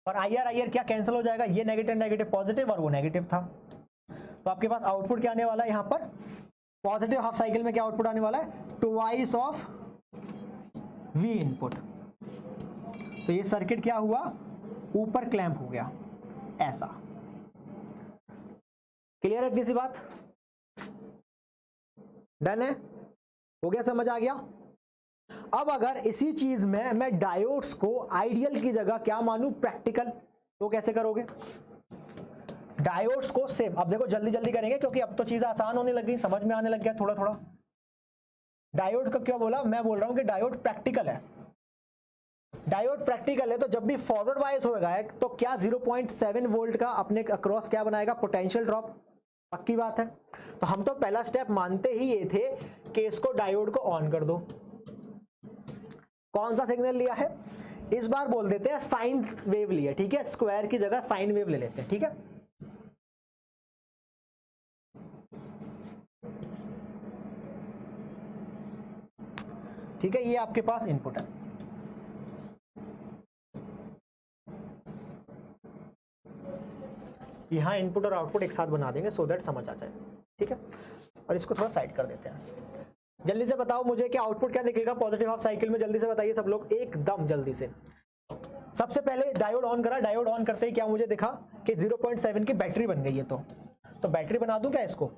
और IR क्या कैंसिल हो जाएगा, ये नेगेटिव नेगेटिव पॉजिटिव और वो नेगेटिव था। तो आपके पास आउटपुट क्या आने वाला है यहाँ पर? पॉजिटिव हाफ साइकिल में क्या आउटपुट आने वाला है? Twice of V input. तो ये सर्किट क्या हुआ? ऊपर क्लैंप हो गया ऐसा। क्लियर है इतनी सी बात? डन है? हो गया, समझ आ गया? अब अगर इसी चीज में मैं डायोड्स को आइडियल की जगह क्या मानूं? प्रैक्टिकल, तो कैसे करोगे? डायोड्स को सेम, अब देखो जल्दी जल्दी करेंगे क्योंकि अब तो चीजें आसान होने लगी, समझ में आने लग गया थोड़ा थोड़ा। डायोड का क्यों बोला? मैं बोल रहा हूं कि डायोड प्रैक्टिकल है। डायोड प्रैक्टिकल है तो जब भी फॉरवर्ड बायस होगा तो क्या 0.7 वोल्ट का अपने अक्रॉस क्या बनाएगा? Potential drop. पक्की बात है। तो हम तो पहला स्टेप मानते ही ये थे कि इसको डायोड को ऑन कर दो। कौन सा सिग्नल लिया है? इस बार बोल देते हैं साइन वेव लिया, ठीक है, स्क्वायर की जगह साइन वेव ले लेते हैं, ठीक है। ठीक है, ये आपके पास इनपुट है। यहां इनपुट और आउटपुट एक साथ बना देंगे सो दैट समझ आ जाए, ठीक है। और इसको थोड़ा साइड कर देते हैं। जल्दी से बताओ मुझे कि आउटपुट क्या दिखेगा पॉजिटिव हाफ साइकिल में? जल्दी से बताइए सब लोग, एकदम जल्दी से। सबसे पहले डायोड ऑन करा, डायोड ऑन करते ही क्या मुझे दिखा कि 0.7 की बैटरी बन गई है। तो बैटरी बना दूं क्या इसको?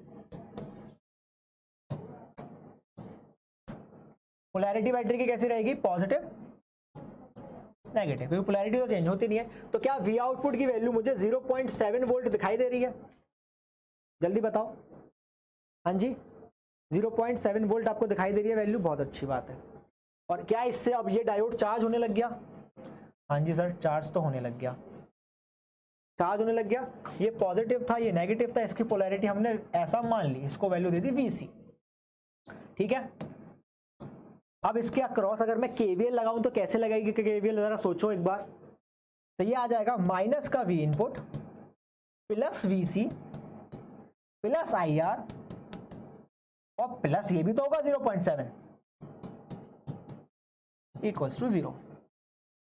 पोलैरिटी बैटरी की कैसी रहेगी, पॉजिटिव नेगेटिव, क्योंकि पोलैरिटी तो चेंज होती नहीं है। तो क्या वी आउटपुट की वैल्यू मुझे 0.7 वोल्ट दिखाई दे रही है, जल्दी बताओ। हाँ जी 0.7 वोल्ट आपको दिखाई दे रही है वैल्यू, बहुत अच्छी बात है। और क्या इससे अब ये डायोड चार्ज होने लग गया, हाँ जी सर चार्ज तो होने लग गया, चार्ज होने लग गया। ये पॉजिटिव था ये नेगेटिव था, इसकी पोलैरिटी हमने ऐसा मान ली, इसको वैल्यू दे दी VC, ठीक है। अब इसके अक्रॉस अगर मैं KVL लगाऊं तो कैसे लगाएगी KVL, जरा सोचो एक बार। तो ये आ जाएगा माइनस का V input plus VC plus IR और प्लस ये भी तो होगा 0.7 इक्वल्स टू 0।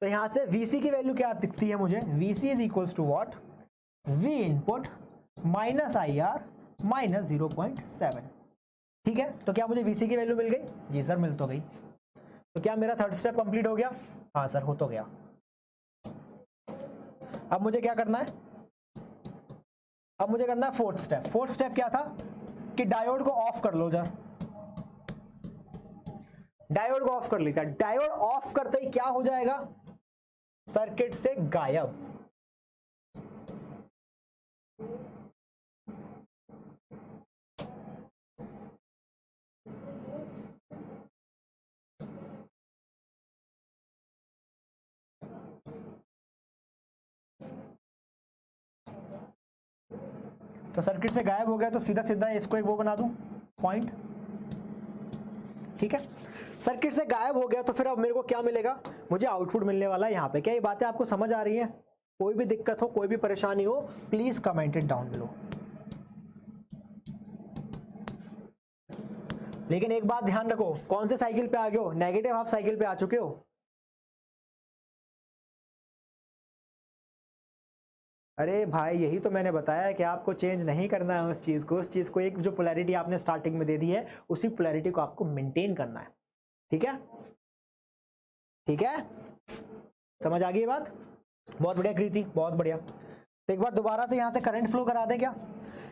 तो यहां से VC की वैल्यू क्या दिखती है मुझे, VC is equals to what, V input minus IR minus 0.7, ठीक है। तो क्या मुझे VC की वैल्यू मिल गई, जी सर मिल तो गई। तो क्या मेरा थर्ड स्टेप कंप्लीट हो गया, हाँ सर हो तो गया। अब मुझे क्या करना है, अब मुझे करना है फोर्थ स्टेप। फोर्थ स्टेप क्या था कि डायोड को ऑफ कर लो जरा, डायोड को ऑफ कर लेता, डायोड ऑफ करते ही क्या हो जाएगा, सर्किट से गायब। तो सर्किट से गायब हो गया, तो सीधा सीधा इसको एक वो बना दूं पॉइंट, ठीक है। सर्किट से गायब हो गया तो फिर अब मेरे को क्या मिलेगा, मुझे आउटपुट मिलने वाला है यहाँ पे। क्या ये बातें आपको समझ आ रही हैं, कोई भी दिक्कत हो कोई भी परेशानी हो please comment it down below. लेकिन एक बात ध्यान रखो, कौन से साइकिल पे आ गए हो, नेगेटिव हाफ साइकिल पे आ चुके हो। अरे भाई यही तो मैंने बताया है कि आपको चेंज नहीं करना है उस चीज को एक जो पोलैरिटी आपने स्टार्टिंग में दे दी है उसी पोलैरिटी को आपको मेंटेन करना है, ठीक है, ठीक है। समझ आ गई बात, बहुत बढ़िया कृति, बहुत बढ़िया। तो एक बार दोबारा से यहां से करंट फ्लो करा दें, क्या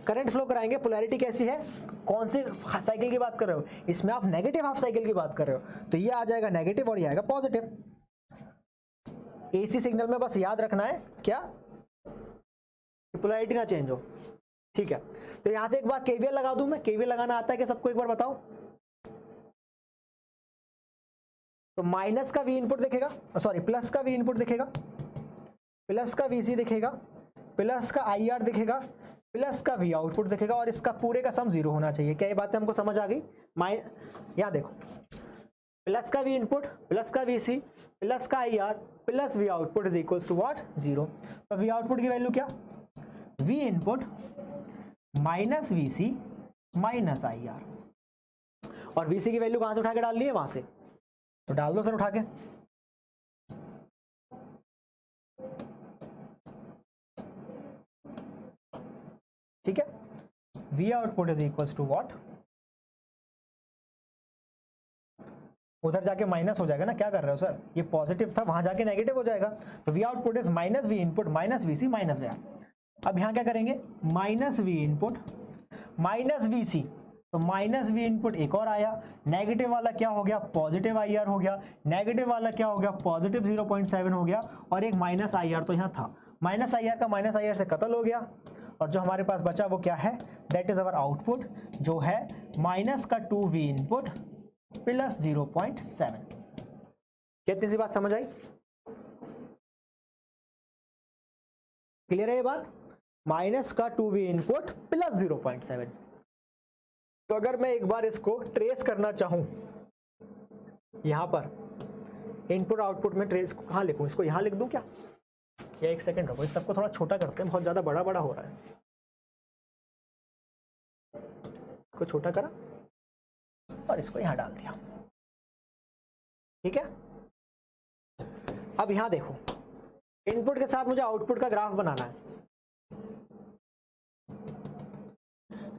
करंट फ्लो कराएंगे। पोलैरिटी कैसी है, कौन से साइकिल की बात कर रहे हो, इसमें आप नेगेटिव हाफ साइकिल की बात कर रहे हो, तो ये आ जाएगा नेगेटिव और ये आएगा पॉजिटिव। AC सिग्नल में बस याद रखना है क्या, पोलैरिटी ना चेंज हो, ठीक है। तो यहां से एक बार KVL लगा दूं मैं, KVL लगाना आता है कि सबको एक बार बताओ। तो माइनस का V इनपुट दिखेगा, सॉरी प्लस का V इनपुट दिखेगा, प्लस का VC दिखेगा, प्लस का IR दिखेगा, प्लस का V आउटपुट दिखेगा और इसका पूरे का सम 0 होना चाहिए। क्या ये बातें हमको समझ आ गई। यहां देखो प्लस का V इनपुट प्लस का VC प्लस का IR plus V output is equals to what, 0। तो V आउटपुट की वैल्यू क्या, V input minus VC minus IR, और VC की वैल्यू कहां से उठा के डालनी है, वहां से, तो डाल दो सर उठा के। ठीक है, V output is equals to what, उधर जाके माइनस हो जाएगा ना, क्या कर रहे हो सर, ये पॉजिटिव था वहां जाके नेगेटिव हो जाएगा। तो V output is minus V input minus VC minus VR। अब यहां क्या करेंगे, minus V input minus VC, तो माइनस V इनपुट एक और आया, नेगेटिव वाला क्या हो गया, पॉजिटिव IR हो गया, नेगेटिव वाला क्या हो गया, पॉजिटिव 0.7 हो गया, और एक माइनस IR तो यहाँ था, माइनस IR का माइनस IR से कत्ल हो गया, और जो हमारे पास बचा वो क्या है, दैट इज अवर आउटपुट, जो है माइनस का 2V इनपुट प्लस 0.7। कितनी सी बात समझ आई, क्लियर है ये बात, माइनस का 2V इनपुट प्लस 0.7। तो अगर मैं एक बार इसको ट्रेस करना चाहूं, यहां पर इनपुट आउटपुट में ट्रेस कहां लिखूं, इसको यहां लिख दूं क्या, या एक सेकंड रुको, इस सबको थोड़ा छोटा करते हैं, बहुत ज्यादा बड़ा बड़ा हो रहा है, इसको छोटा करा और इसको यहां डाल दिया, ठीक है। अब यहां देखो, इनपुट के साथ मुझे आउटपुट का ग्राफ बनाना है।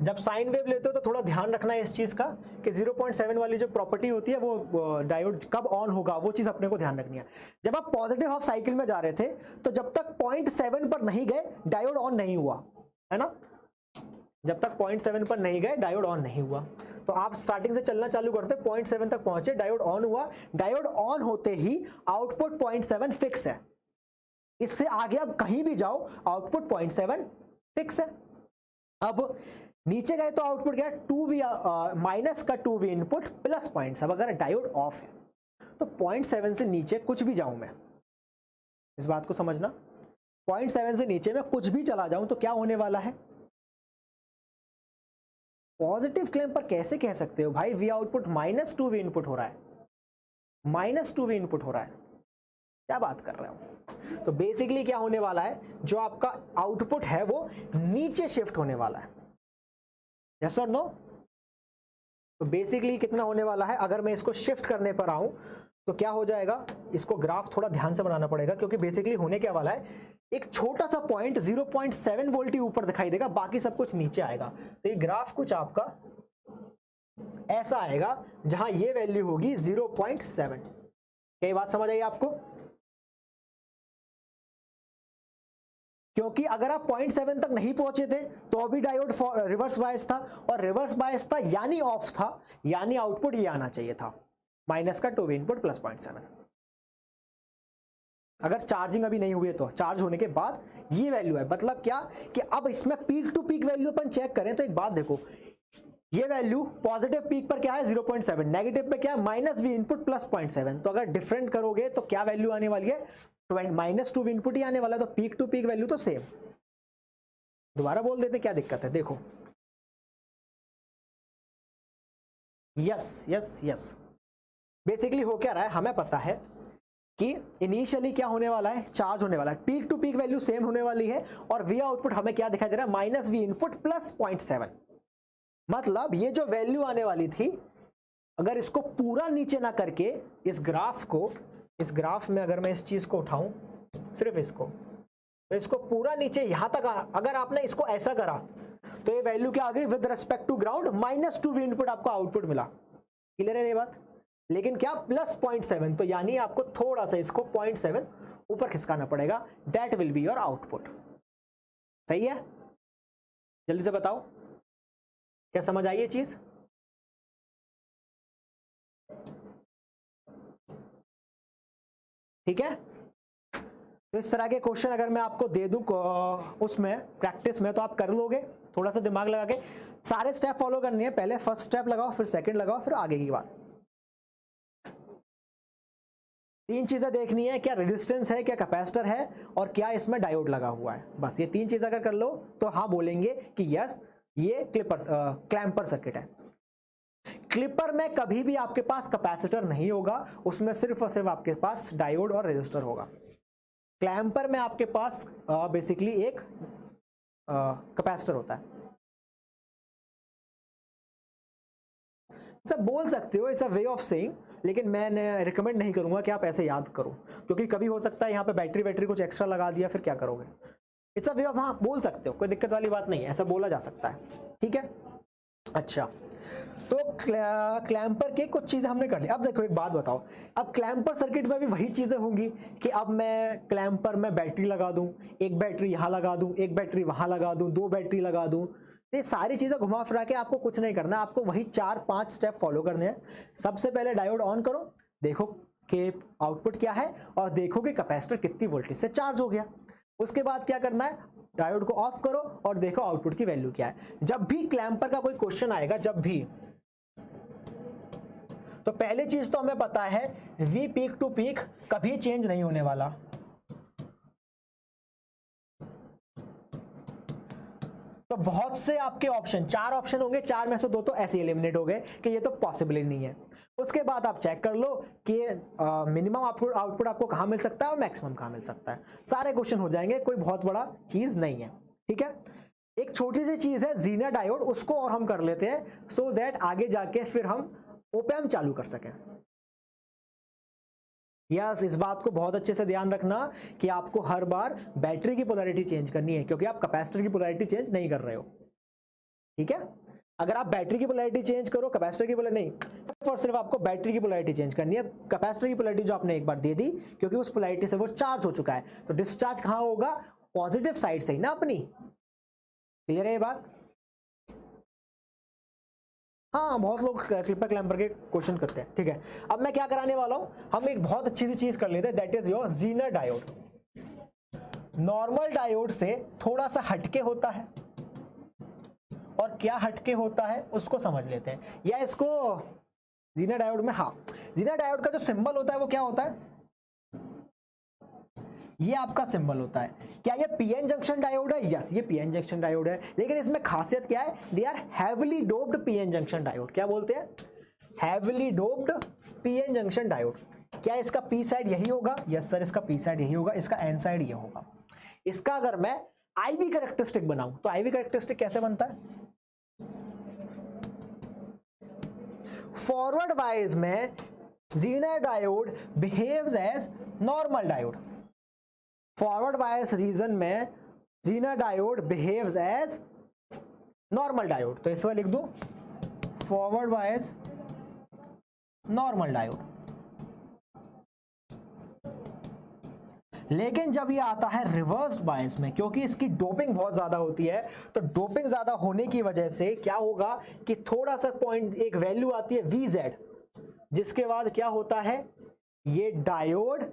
जब साइन वेव लेते हो तो थोड़ा ध्यान रखना है इस चीज का कि 0.7 वाली जो प्रॉपर्टी होती है वो डायोड कब ऑन होगा, वो चीज अपने को ध्यान रखनी है। जब आप पॉजिटिव हाफ साइकिल में जा रहे थे तो जब तक 0.7 पर नहीं गए डायोड ऑन नहीं हुआ, है ना। जब तक 0.7 पर नहीं गए डायोड ऑन नहीं हुआ। तो आप स्टार्टिंग से चलना चालू करते 0.7 तक पहुंचे, डायोड ऑन हुआ, डायोड ऑन होते ही आउटपुट 0.7 फिक्स है। इससे आगे आप कहीं भी जाओ आउटपुट 0.7 फिक्स है। अब नीचे गए तो आउटपुट क्या है, 2V माइनस का 2V इनपुट प्लस 0.7। अगर डायोड ऑफ है तो 0.7 से नीचे कुछ भी जाऊं मैं, इस बात को समझना, 0.7 से नीचे में कुछ भी चला जाऊं तो क्या होने वाला है, पॉजिटिव क्लेम पर कैसे कह सकते हो भाई we output minus 2V input हो रहा है, माइनस 2V इनपुट हो रहा है, क्या बात कर रहे हो। तो बेसिकली क्या होने वाला है, जो आपका आउटपुट है वो नीचे शिफ्ट होने वाला है, यस और नो। तो बेसिकली कितना होने वाला है, अगर मैं इसको शिफ्ट करने पर आऊं तो क्या हो जाएगा, इसको ग्राफ थोड़ा ध्यान से बनाना पड़ेगा क्योंकि बेसिकली होने क्या वाला है, एक छोटा सा पॉइंट 0.7 वोल्ट ही ऊपर दिखाई देगा, बाकी सब कुछ नीचे आएगा। तो ये ग्राफ कुछ आपका ऐसा आएगा जहां ये वैल्यू होगी 0.7। क्या ये बात समझ आई आपको? क्योंकि अगर आप 0.7 तक नहीं पहुंचे थे तो अभी डायोड रिवर्स बायस था, और रिवर्स बायस था यानी ऑफ था, यानी आउटपुट ये आना चाहिए था माइनस का 2V इनपुट प्लस 0.7। अगर चार्जिंग अभी नहीं हुई है तो चार्ज होने के बाद ये वैल्यू है, मतलब क्या कि अब इसमें पीक टू पीक वैल्यू अपन चेक करें तो एक बात देखो, ये वैल्यू पॉजिटिव पीक पर क्या है 0.7, नेगेटिव पे क्या है माइनस V इनपुट प्लस 0.7। तो अगर डिफरेंट करोगे तो क्या वैल्यू आने वाली है, माइनस 2V इनपुट ही आने वाला है। तो पीक टू पीक वैल्यू तो सेम, दोबारा बोल देते क्या दिक्कत है, देखो यस यस यस। बेसिकली हो क्या रहा है, हमें पता है कि इनिशियली क्या होने वाला है, चार्ज होने वाला है, peak to peak value same होने वाली है, और V आउटपुट हमें क्या दिखाई दे रहा है माइनस V इनपुट प्लस 0.7। मतलब ये जो वैल्यू आने वाली थी, अगर इसको पूरा नीचे ना करके इस ग्राफ को, इस ग्राफ में अगर मैं इस चीज को उठाऊं सिर्फ इसको, तो इसको पूरा नीचे यहां तक अगर आपने इसको ऐसा करा तो ये वैल्यू क्या आ गई with respect to ground minus 2V input आपको आउटपुट मिला। क्लियर है ये बात? लेकिन क्या प्लस 0.7, तो यानी आपको थोड़ा सा इसको 0.7 ऊपर खिसकाना पड़ेगा, that will be your output. सही है? जल्दी से बताओ क्या समझ आई ये चीज? ठीक है? तो इस तरह के क्वेश्चन अगर मैं आपको दे दूं उसमें प्रैक्टिस में, तो आप कर लोगे थोड़ा सा दिमाग लगा के। सारे स्टेप फॉलो करने हैं, पहले फर्स्ट स्टेप लगाओ, फिर सेकंड लगाओ, फिर आगे की बात। तीन चीजें देखनी है, क्या रेजिस्टेंस है, क्या कैपेसिटर है, और क्या इसमें डायोड लगा हुआ है। बस ये तीन चीज अगर कर लो तो हाँ बोलेंगे कि यस ये क्लैंपर सर्किट है। क्लिपर में कभी भी आपके पास कैपेसिटर नहीं होगा, उसमें सिर्फ और सिर्फ आपके पास डायोड और रेजिस्टर होगा। क्लैंपर में आपके पास बेसिकली एक कैपेसिटर होता है। सब बोल सकते हो, it's a way of saying, लेकिन मैं रिकमेंड नहीं करूंगा कि आप ऐसे याद करो, क्योंकि कभी हो सकता है यहाँ पे बैटरी कुछ एक्स्ट्रा लगा दिया, फिर क्या करोगे। इट्स अ वे ऑफ, हाँ बोल सकते हो, कोई दिक्कत वाली बात नहीं है, ऐसा बोला जा सकता है। ठीक है, अच्छा तो क्लैंपर के कुछ चीजें हमने कर ली। अब देखो एक बात बताओ, अब क्लैंपर सर्किट में भी वही चीजें होंगी कि अब मैं क्लैंपर में बैटरी लगा दूं, एक बैटरी यहां लगा दूं, एक बैटरी वहां लगा दूं, दो बैटरी लगा दूं। ये सारी चीजें घुमा फिरा के आपको कुछ नहीं करना, आपको वही 4-5 स्टेप फॉलो करने हैं। सबसे पहले डायोड ऑन करो, देखो कि आउटपुट क्या है, और देखो कि कैपेसिटर कितनी वोल्टेज से चार्ज हो गया। उसके बाद क्या करना है, डायोड को ऑफ करो और देखो आउटपुट की वैल्यू क्या है। जब भी क्लैंपर का कोई क्वेश्चन आएगा, जब भी, तो पहली चीज तो हमें पता है V पीक टू पीक कभी चेंज नहीं होने वाला। तो बहुत से आपके ऑप्शन, 4 ऑप्शन होंगे, 4 में से 2 तो ऐसे एलिमिनेट हो गए कि ये तो पॉसिबल ही नहीं है। उसके बाद आप चेक कर लो कि मिनिमम आउटपुट आपको कहां मिल सकता है और मैक्सिमम कहां मिल सकता है। सारे क्वेश्चन हो जाएंगे, कोई बहुत बड़ा चीज नहीं है। ठीक है, एक छोटी सी चीज है जीना डायोड, उसको और हम कर लेते हैं सो दैट आगे जाके फिर हम ओपैम्प चालू कर सकें। यस, इस बात को बहुत अच्छे से ध्यान रखना कि आपको हर बार बैटरी की पोलैरिटी चेंज करनी है, क्योंकि आप कैपेसिटर की पोलैरिटी चेंज नहीं कर रहे हो। ठीक है, अगर आप बैटरी की पोलैरिटी चेंज करो, कैपेसिटर की पोलैरिटी नहीं, सिर्फ और सिर्फ आपको बैटरी की पोलैरिटी चेंज करनी है। कैपेसिटर की पोलैरिटी जो आपने एक बार दे दी, क्योंकि उस पोलैरिटी से वो चार्ज हो चुका है, तो डिस्चार्ज कहां होगा, पॉजिटिव साइड से ही ना अपनी। क्लियर है ये बात? हाँ, बहुत लोग क्लिपर क्लैम्पर के क्वेश्चन करते हैं। ठीक है, अब मैं क्या कराने वाला हूं, हम एक बहुत अच्छी सी चीज कर लेते हैं, that is your Zener diode. Normal diode से थोड़ा सा हटके होता है, और क्या हटके होता है उसको समझ लेते हैं, या इसको जीनर डायोड में, हाँ, जीनर डायोड का जो सिंबल होता है वो क्या होता है, ये आपका सिंबल होता है। क्या ये पीएन जंक्शन डायोड है? यस, ये पीएन जंक्शन डायोड है, लेकिन इसमें खासियत क्या है, they are heavily doped PN junction diode. क्या बोलते हैं? Heavily doped PN junction diode. क्या इसका पी साइड यही होगा? यस सर, इसका पी साइड यही होगा, इसका एन साइड ये होगा। इसका अगर मैं आईवी कैरेक्टरिस्टिक बनाऊं तो आईवी कैरेक्टरिस्टिक कैसे बनता है? फॉरवर्ड वाइज में Zener diode behaves as normal diode. Forward bias region में Zener diode behaves as normal diode, तो इसमें लिख दूं फॉरवर्ड बायस नॉर्मल डायोड। लेकिन जब ये आता है रिवर्स्ड बायस में, क्योंकि इसकी डोपिंग बहुत ज्यादा होती है, तो डोपिंग ज्यादा होने की वजह से क्या होगा कि थोड़ा सा पॉइंट, एक वैल्यू आती है VZ, जिसके बाद क्या होता है, ये डायोड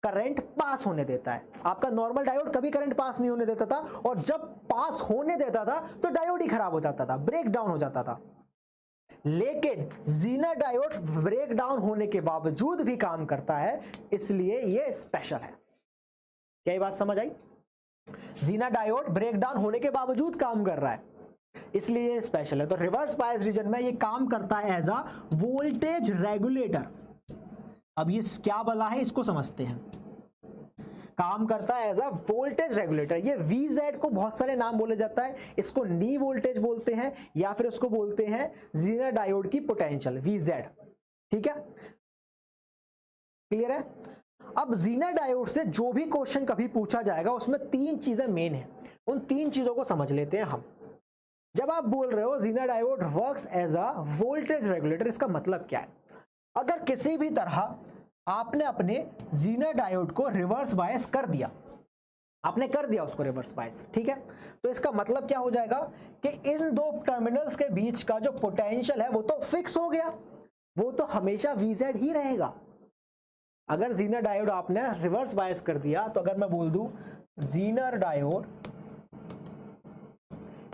करंट पास होने देता है। आपका नॉर्मल डायोड कभी करंट पास नहीं होने देता था, और जब पास होने देता था तो डायोड ही खराब हो जाता था, ब्रेक डाउन हो जाता था। लेकिन जीनर डायोड ब्रेक डाउन होने के बावजूद भी काम करता है, इसलिए ये स्पेशल है। क्या ये बात समझ आई? जीनर डायोड ब्रेक डाउन होने के बावजूद काम कर रहा है, इसलिए ये स्पेशल है। तो रिवर्स बायस रीजन में ये काम करता है एज अ वोल्टेज रेगुलेटर। अब ये क्या बला है इसको समझते हैं। काम करता है एज अ वोल्टेज रेगुलेटर। ये VZ को बहुत सारे नाम बोले जाता है, इसको नी वोल्टेज बोलते हैं, या फिर उसको बोलते हैं जीनर डायोड की पोटेंशियल, VZ। ठीक है, क्लियर है? अब जीनर डायोड से जो भी क्वेश्चन कभी पूछा जाएगा उसमें 3 चीजें मेन है, उन 3 चीजों को समझ लेते हैं हम। जब आप बोल रहे हो Zener diode works as a voltage regulator, इसका मतलब क्या है? अगर किसी भी तरह आपने अपने जीनर डायोड को रिवर्स बायस कर दिया, आपने कर दिया उसको रिवर्स बायस, ठीक है, तो इसका मतलब क्या हो जाएगा कि इन दो टर्मिनल्स के बीच का जो पोटेंशियल है वो तो फिक्स हो गया, वो तो हमेशा VZ ही रहेगा। अगर जीनर डायोड आपने रिवर्स बायस कर दिया, तो अगर मैं बोल दूं Zener diode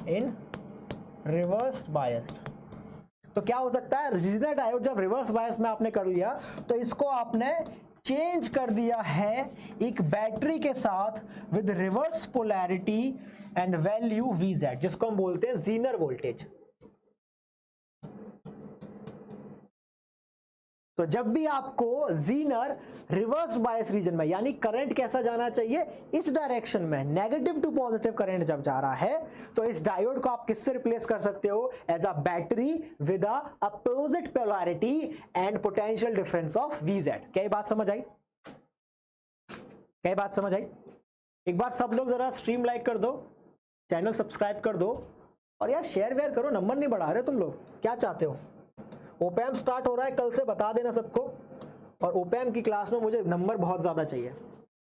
in reverse biased, तो क्या हो सकता है, जीनर डायोड जब रिवर्स बायस में आपने कर लिया तो इसको आपने चेंज कर दिया है एक बैटरी के साथ with reverse polarity and value VZ, जिसको हम बोलते हैं जीनर वोल्टेज। तो जब भी आपको जीनर रिवर्स बायस रीजन में, यानी करंट कैसा जाना चाहिए, इस डायरेक्शन में, नेगेटिव टू पॉजिटिव करंट जब जा रहा है, तो इस डायोड को आप किससे रिप्लेस कर सकते हो, as a battery with a opposite polarity and potential difference of VZ। क्या ये बात समझ आई? क्या ये बात समझ आई? एक बार सब लोग जरा स्ट्रीम लाइक कर दो, चैनल सब्सक्राइब कर दो, और यार शेयर वेयर करो। नंबर नहीं बढ़ा रहे तुम लोग, क्या चाहते हो? ओपैम स्टार्ट हो रहा है, कल से बता देना सबको, और ओपैम की क्लास में मुझे नंबर बहुत ज्यादा चाहिए।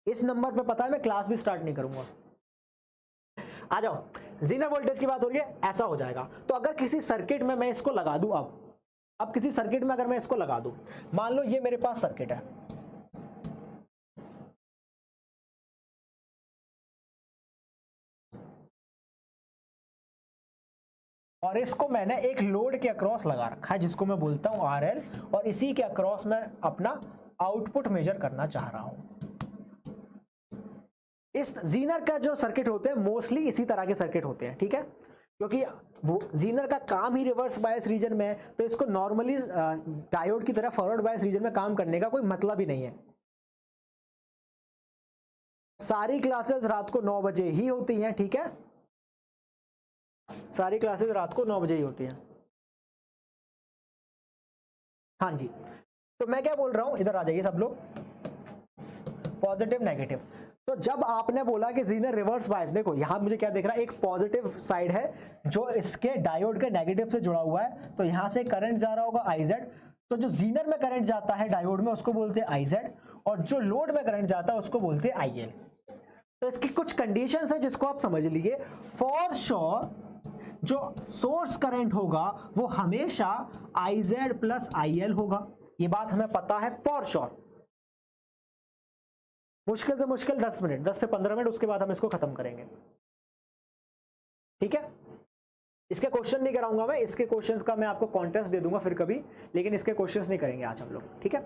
इस नंबर पे पता है मैं क्लास भी स्टार्ट नहीं करूंगा। आ जाओ, जीनर वोल्टेज की बात हो रही है, ऐसा हो जाएगा। तो अगर किसी सर्किट में मैं इसको लगा दूं, अब किसी सर्किट में अगर मैं इसको लगा दूं, मान लो ये मेरे पास सर्किट है, और इसको मैंने एक लोड के अक्रॉस लगा रखा है जिसको मैं बोलता हूं RL, और इसी के अक्रॉस मैं अपना आउटपुट मेजर करना चाह रहा हूं। इस जीनर का जो सर्किट होते हैं मोस्टली इसी तरह के सर्किट होते हैं, ठीक है, क्योंकि वो जीनर का काम ही रिवर्स बायस रीजन में है, तो इसको नॉर्मली डायोड की तरह फॉरवर्ड बायस रीजन में काम करने का कोई मतलब ही नहीं है। सारी क्लासेस रात को 9 बजे ही होती हैं, ठीक है, सारी क्लासेस रात को 9 बजे ही होती हैं। हाँ जी, तो मैं क्या बोल रहा हूं, इधर आ जाइए सब लोग, पॉजिटिव नेगेटिव। तो जब आपने बोला कि जीनर रिवर्स बायस, देखो यहां मुझे क्या दिख रहा है, एक पॉजिटिव साइड है जो इसके डायोड के नेगेटिव से जुड़ा हुआ है, तो यहां से करंट जा रहा होगा IZ, तो जो जीनर में करंट जाता है डायोड में उसको बोलते हैं IZ, और जो लोड में करंट जाता है उसको बोलते हैं IL। तो इसकी कुछ कंडीशंस है जिसको आप समझ लीजिए। फॉर श्योर जो सोर्स करंट होगा वो हमेशा IZ प्लस IL होगा। ये बात हमें पता है फॉर श्योर। मुश्किल से मुश्किल 10 मिनट, 10 से 15 मिनट, उसके बाद हम इसको खत्म करेंगे। ठीक है, इसके क्वेश्चन नहीं कराऊंगा मैं, इसके क्वेश्चंस का मैं आपको कॉन्टेस्ट दे दूंगा फिर कभी, लेकिन इसके क्वेश्चंस नहीं करेंगे आज हम लोग। ठीक है,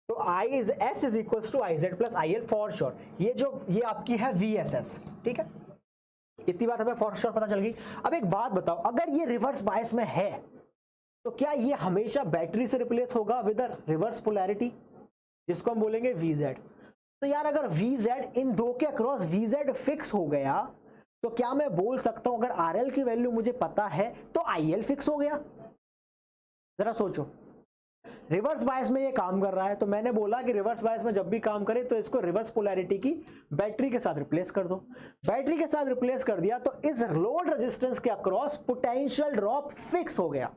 तो S is equal to IZ plus IL for sure. ये आपकी है VSS। ठीक है, इतनी बात हमें फॉर श्योर पता चल गई। अब एक बात बताओ, अगर ये रिवर्स बायस में है तो क्या ये हमेशा बैटरी से रिप्लेस होगा विद रिवर्स पोलैरिटी, जिसको हम बोलेंगे VZ। तो यार अगर VZ इन दो के अक्रॉस VZ फिक्स हो गया तो क्या मैं बोल सकता हूं अगर RL की वैल्यू मुझे पता है तो IL फिक्स हो गया? जरा सोचो, रिवर्स बायस में ये काम कर रहा है, तो मैंने बोला कि रिवर्स बायस में जब भी काम करे तो इसको रिवर्स पोलैरिटी की बैटरी के साथ रिप्लेस कर दो। बैटरी के साथ रिप्लेस कर दिया तो इस लोड रेजिस्टेंस के अक्रॉस पोटेंशियल ड्रॉप फिक्स हो गया।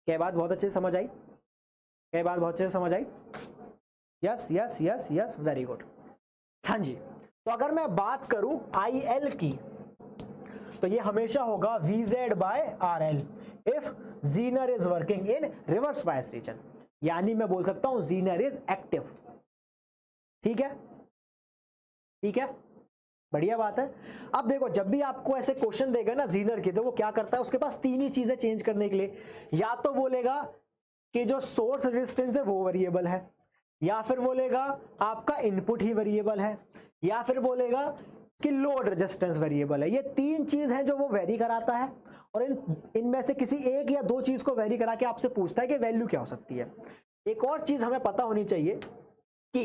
क्या बात बहुत अच्छे से समझ आई? क्या बात बहुत अच्छे से समझ आई? Yes yes yes yes, very good. हाँ जी, तो अगर मैं बात करूं IL की तो ये हमेशा होगा VZ by RL if Zener is working in reverse bias region, यानी मैं बोल सकता हूं जीनर इज एक्टिव। ठीक है, ठीक है, बढ़िया बात है। अब देखो, जब भी आपको ऐसे क्वेश्चन देगा ना जीनर के, तो वो क्या करता है, उसके पास तीन ही चीजें चेंज करने के लिए, या तो बोलेगा कि जो सोर्स रेजिस्टेंस है वो वेरिएबल है, या फिर बोलेगा आपका इनपुट ही वेरिएबल है, या फिर बोलेगा कि लोड रेजिस्टेंस वेरिएबल है। ये तीन चीज है जो वो वेरी कराता है, और इनमें से किसी एक या दो चीज को वेरी करा के आपसे पूछता है कि वैल्यू क्या हो सकती है। एक और चीज हमें पता होनी चाहिए कि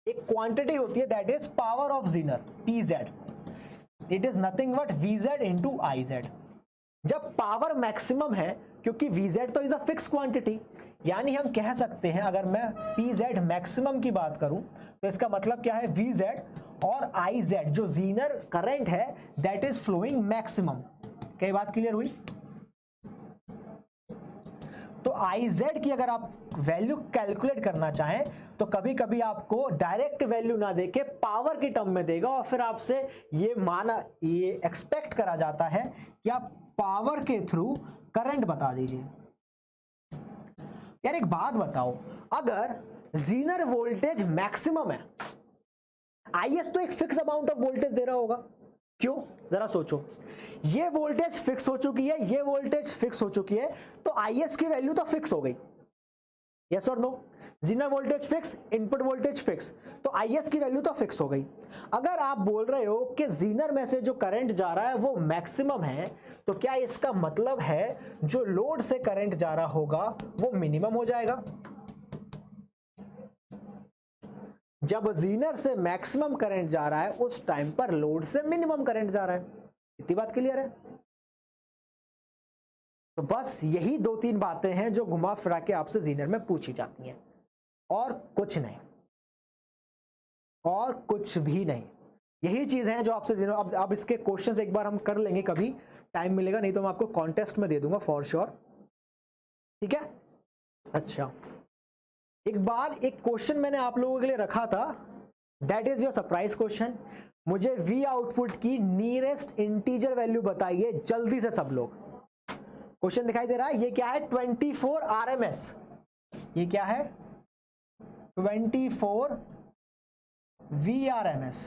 एक क्वांटिटी होती है that is power of Zener, PZ। It is nothing but VZ into IZ। जब पावर मैक्सिमम है, क्योंकि VZ तो इज अ फिक्स क्वांटिटी, यानी हम कह सकते हैं अगर मैं PZ मैक्सिमम की बात करूं तो इसका मतलब क्या है, VZ और IZ जो जीनर करंट है दैट इज फ्लोइंग मैक्सिमम। क्या बात क्लियर हुई? तो IZ की अगर आप वैल्यू कैलकुलेट करना चाहें तो कभी कभी आपको डायरेक्ट वैल्यू ना देके पावर की टर्म में देगा, और फिर आपसे ये एक्सपेक्ट करा जाता है कि आप पावर के थ्रू करंट बता दीजिए। यार एक बात बताओ, अगर जीनर वोल्टेज मैक्सिमम है, IS तो एक फिक्स अमाउंट ऑफ वोल्टेज दे रहा होगा, क्यों? जरा सोचो, ये वोल्टेज फिक्स हो चुकी है, ये वोल्टेज फिक्स हो चुकी है, तो IS की वैल्यू तो फिक्स हो गई। यस और no? Zener voltage fix, input voltage fix, तो IS की वैल्यू तो फिक्स हो गई। अगर आप बोल रहे हो कि जीनर में से जो करंट जा रहा है वो मैक्सिमम है, तो क्या इसका मतलब है जो लोड से करंट जा रहा होगा वो मिनिमम हो जाएगा? जब जीनर से मैक्सिमम करंट जा रहा है उस टाइम पर लोड से मिनिमम करंट जा रहा है। इतनी बात क्लियर है? तो बस यही दो तीन बातें हैं जो घुमा फिरा के आपसे जीनर में पूछी जाती हैं, और कुछ नहीं, और कुछ भी नहीं। यही चीज है जो आपसे जीनर। अब इसके क्वेश्चंस एक बार हम कर लेंगे, कभी टाइम मिलेगा, नहीं तो मैं आपको कॉन्टेस्ट में दे दूंगा फॉर श्योर। ठीक है, अच्छा एक बार एक क्वेश्चन मैंने आप लोगों के लिए रखा था, that is your surprise question. मुझे V आउटपुट की नियरेस्ट इंटीजर वैल्यू बताइए जल्दी से सब लोग। क्वेश्चन दिखाई दे रहा है, ये क्या है, 24 RMS। ये क्या है, 24 VRMS।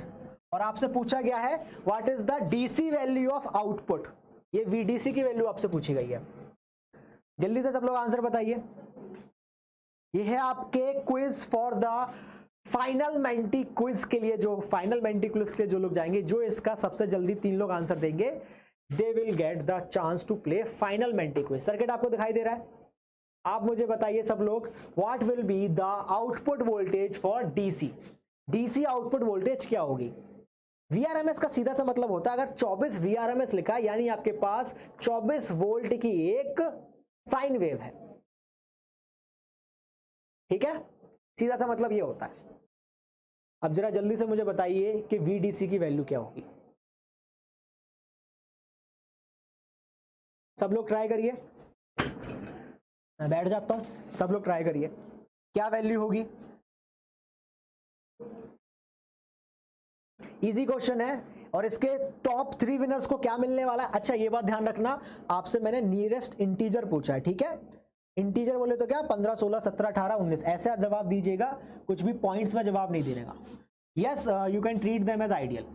और आपसे पूछा गया है what is the DC value of output. ये VDC की वैल्यू आपसे पूछी गई है। जल्दी से सब लोग आंसर बताइए। ये है आपके quiz for the final Menti quiz के लिए, जो फाइनल मेंटी क्विज के लिए जो लोग जाएंगे, जो इसका सबसे जल्दी 3 लोग आंसर देंगे, they will get the chance to play final Menti quiz. Circuit आपको दिखाई दे रहा है? आप मुझे बताइए सब लोग, what will be the output voltage for DC। DC output voltage क्या होगी? VRMS का सीधा सा मतलब होता है, अगर 24 VRMS लिखा है यानी आपके पास 24 वोल्ट की एक साइन वेव है। ठीक है, सीधा सा मतलब ये होता है। अब जरा जल्दी से मुझे बताइए कि VDC की वैल्यू क्या होगी। सब लोग ट्राई करिए, मैं बैठ जाता हूं, सब लोग ट्राई करिए, क्या वैल्यू होगी? इजी क्वेश्चन है, और इसके टॉप 3 विनर्स को क्या मिलने वाला है? अच्छा ये बात ध्यान रखना, आपसे मैंने नियरेस्ट इंटीजर पूछा है, ठीक है? इंटीजर बोले तो क्या 15 16 17 18 19 ऐसे आप जवाब दीजिएगा, कुछ भी पॉइंट्स में जवाब नहीं देगा। Yes you can treat them as ideal.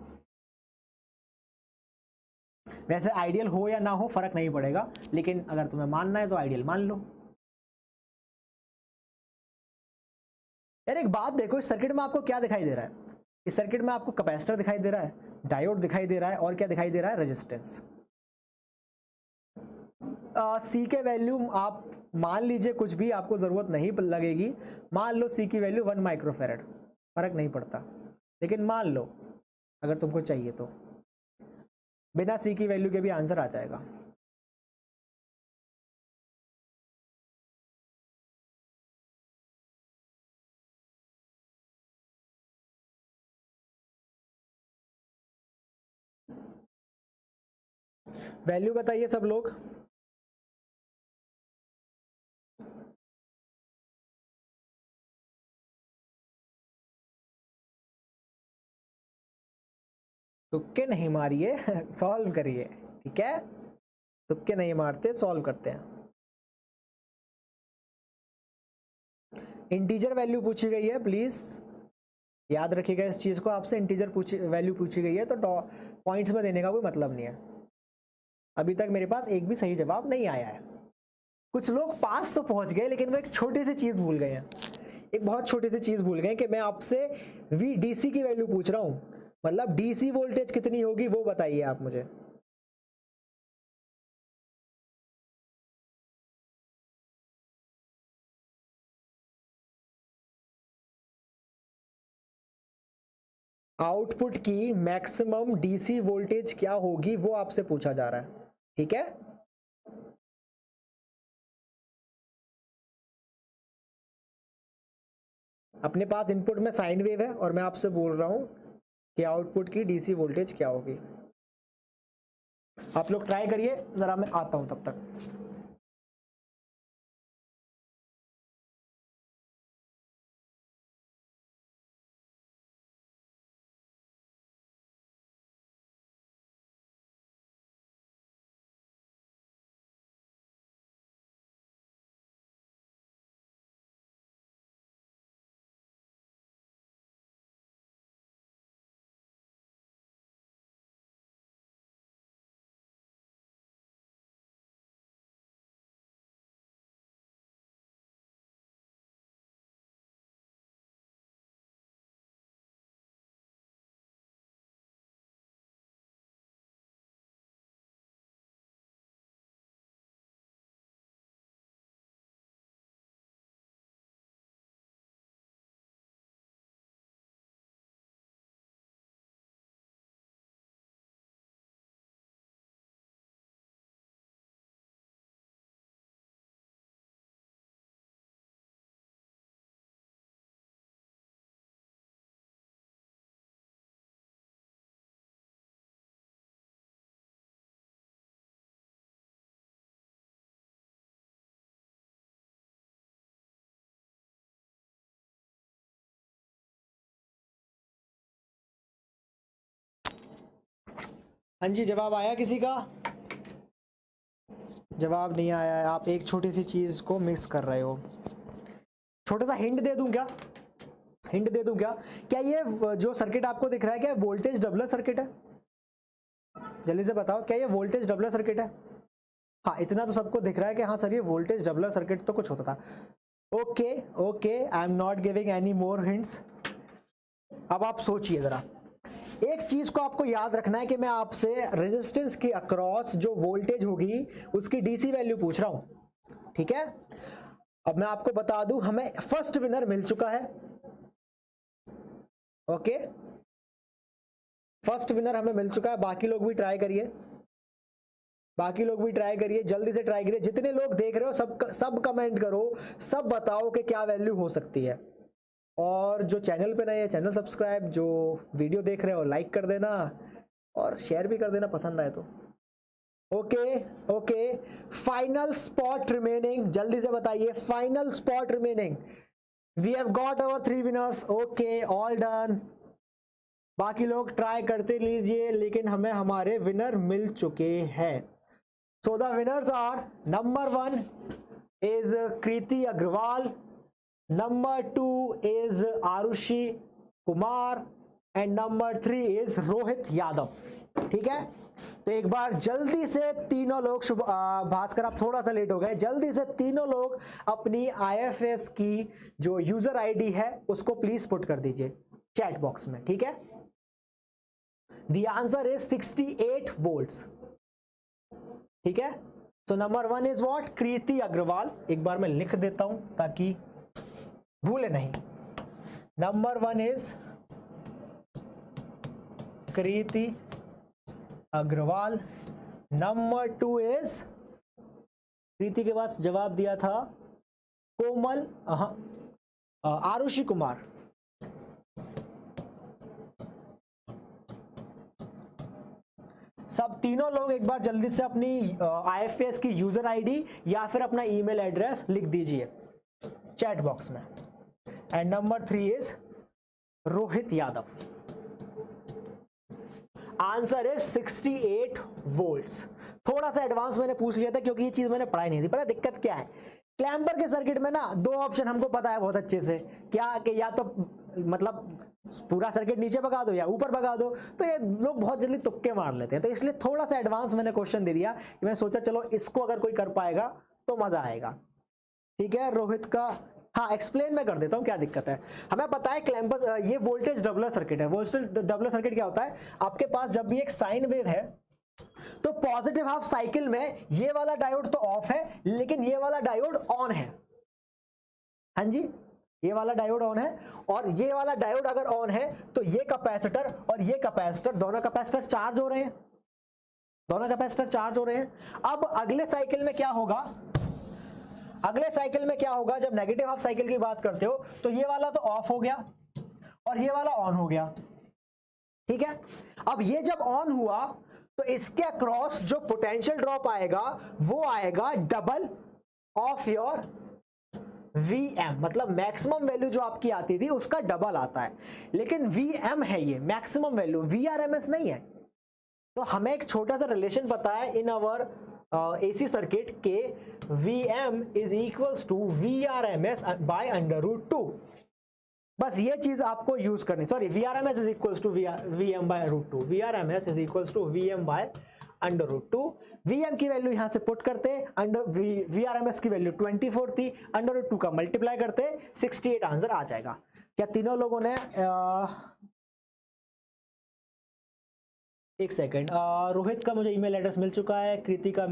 वैसे आइडियल हो या ना हो फर्क नहीं पड़ेगा, लेकिन अगर तुम्हें मानना है तो आइडियल मान लो। यार एक बात देखो, इस सर्किट में आपको क्या दिखाई दे रहा है? इस सर्किट में आपको कैपेसिटर दिखाई दे रहा है, डायोड दिखाई दे रहा है, और क्या दिखाई दे रहा है? रेजिस्टेंस। सी के वैल्यू आप मान लीजिए, कुछ भी आपको जरूरत नहीं लगेगी, मान लो सी की वैल्यू 1 माइक्रोफेरेड, फर्क नहीं पड़ता, लेकिन मान लो अगर तुमको चाहिए तो बिना सी की वैल्यू के भी आंसर आ जाएगा। वैल्यू बताइए सब लोग। तुक्के नहीं मारिए सॉल्व करिए, ठीक है? तुक्के नहीं मारते, सॉल्व करते हैं। इंटीजर वैल्यू पूछी गई है, प्लीज याद रखिएगा इस चीज को, आपसे इंटीजर वैल्यू पूछी गई है तो पॉइंट्स में देने का कोई मतलब नहीं है। अभी तक मेरे पास एक भी सही जवाब नहीं आया है। कुछ लोग पास तो पहुंच गए, लेकिन वो एक छोटी सी चीज भूल गए हैं, एक बहुत छोटी सी चीज भूल गए कि मैं आपसे VDC की वैल्यू पूछ रहा हूं, मतलब DC वोल्टेज कितनी होगी वो बताइए आप मुझे। आउटपुट की मैक्सिमम DC वोल्टेज क्या होगी वो आपसे पूछा जा रहा है, ठीक है? अपने पास इनपुट में साइन वेव है और मैं आपसे बोल रहा हूं कि आउटपुट की DC वोल्टेज क्या होगी। आप लोग ट्राई करिए जरा, मैं आता हूं तब तक। हाँ जी, जवाब आया किसी का? जवाब नहीं आया है, आप एक छोटी सी चीज को मिस कर रहे हो। छोटा सा हिंट दे दूं क्या? हिंट दे दूं क्या? क्या ये जो सर्किट आपको दिख रहा है क्या वोल्टेज डबलर सर्किट है? जल्दी से बताओ, क्या ये वोल्टेज डबलर सर्किट है? हाँ, इतना तो सबको दिख रहा है कि हाँ सर ये वोल्टेज डबलर सर्किट तो कुछ होता था। Okay okay, I am not giving any more hints. अब आप सोचिए जरा, एक चीज को आपको याद रखना है कि मैं आपसे रेजिस्टेंस के अक्रॉस जो वोल्टेज होगी उसकी DC वैल्यू पूछ रहा हूं, ठीक है? अब मैं आपको बता दूं, हमें फर्स्ट विनर मिल चुका है। ओके, फर्स्ट विनर हमें मिल चुका है। बाकी लोग भी ट्राई करिए, बाकी लोग भी ट्राई करिए, जल्दी से ट्राई करिए। जितने लोग देख रहे हो सब कमेंट करो, सब बताओ कि क्या वैल्यू हो सकती है। और जो चैनल पे नए है चैनल सब्सक्राइब, जो वीडियो देख रहे हो लाइक कर देना और शेयर भी कर देना पसंद आए तो। Okay okay, final spot remaining, जल्दी से बताइए, final spot remaining. We have got our 3 winners. Okay, all done. बाकी लोग ट्राई करते लीजिए, लेकिन हमें हमारे विनर मिल चुके हैं। So the winners are, number 1 is Kriti Agarwal, number 2 is Arushi Kumar and number 3 is Rohit Yadav. ठीक है, तो एक बार जल्दी से तीनों लोग, भास्कर आप थोड़ा सा लेट हो गए, जल्दी से तीनों लोग अपनी IFS की जो यूजर आईडी है उसको प्लीज पुट कर दीजिए चैट बॉक्स में। ठीक है, द आंसर इज 68 वोल्ट्स। ठीक है, तो number 1 is what, Kriti Agarwal. एक बार मैं लिख देता हूं ताकि भूले नहीं। Number 1 is Kriti Agarwal, number 2 is, Kriti के पास जवाब दिया था कोमल, आरुषि कुमार। सब तीनों लोग एक बार जल्दी से अपनी IFS की यूजर आईडी या फिर अपना ईमेल एड्रेस लिख दीजिए चैट बॉक्स में। And number 3 is Rohit Yadav. Answer is 68 volts. थोड़ा सा एडवांस मैंने पूछ लिया था क्योंकि ये चीज मैंने पढ़ाई नहीं थी। पता दिक्कत क्या है, क्लैंपर के सर्किट में ना 2 ऑप्शन हमको पता है बहुत अच्छे से, क्या कि या तो मतलब पूरा सर्किट नीचे भगा दो या ऊपर भगा दो, तो ये लोग बहुत जल्दी तुक्के मार लेते हैं। तो इसलिए थोड़ा सा एडवांस मैंने क्वेश्चन दे दिया कि मैं सोचा चलो इसको अगर कोई कर पाएगा तो मजा आएगा। ठीक है, रोहित का हाँ एक्सप्लेन मैं कर देता हूं क्या दिक्कत है। हमें पता है क्लैंपर, ये वोल्टेज डबलर सर्किट है। वोल्टेज डबलर सर्किट क्या होता है, आपके पास जब भी एक साइन वेव है तो पॉजिटिव हाफ साइकिल में ये वाला डायोड तो ऑफ है लेकिन ये वाला डायोड ऑन है। हाँ जी, ये वाला डायोड ऑन है, और ये वाला डायोड अगर ऑन है तो ये कैपेसिटर और ये कैपेसिटर, दोनों कैपेसिटर चार्ज हो रहे हैं, दोनों कैपेसिटर चार्ज हो रहे हैं। अब अगले साइकिल में क्या होगा, अगले साइकिल में क्या होगा, जब नेगेटिव हाफ साइकिल की बात करते हो तो ये वाला तो ऑफ हो गया और ये वाला ऑन हो गया। ठीक है, अब ये जब ऑन हुआ तो इसके अक्रॉस जो पोटेंशियल ड्रॉप आएगा वो आएगा डबल ऑफ योर Vm, मतलब मैक्सिमम वैल्यू जो आपकी आती थी उसका डबल आता है, लेकिन Vm है ये मैक्सिमम वैल्यू, VRMS नहीं है। तो हमें एक छोटा सा रिलेशन पता है इन अवर AC सर्किट के Vm is equals to VRMS by √2। बस ये चीज आपको यूज करनी, sorry VRMS is equals to Vm by √2, VRMS is equals to Vm by √2। Vm की वैल्यू यहां से पुट करते, VRMS की वैल्यू 24 थी, √2 का मल्टीप्लाई करते 68 आंसर आ जाएगा। क्या तीनों लोगों ने एक सेकेंड, रोहित का मुझे ईमेल एड्रेस मिल चुका है, कृति का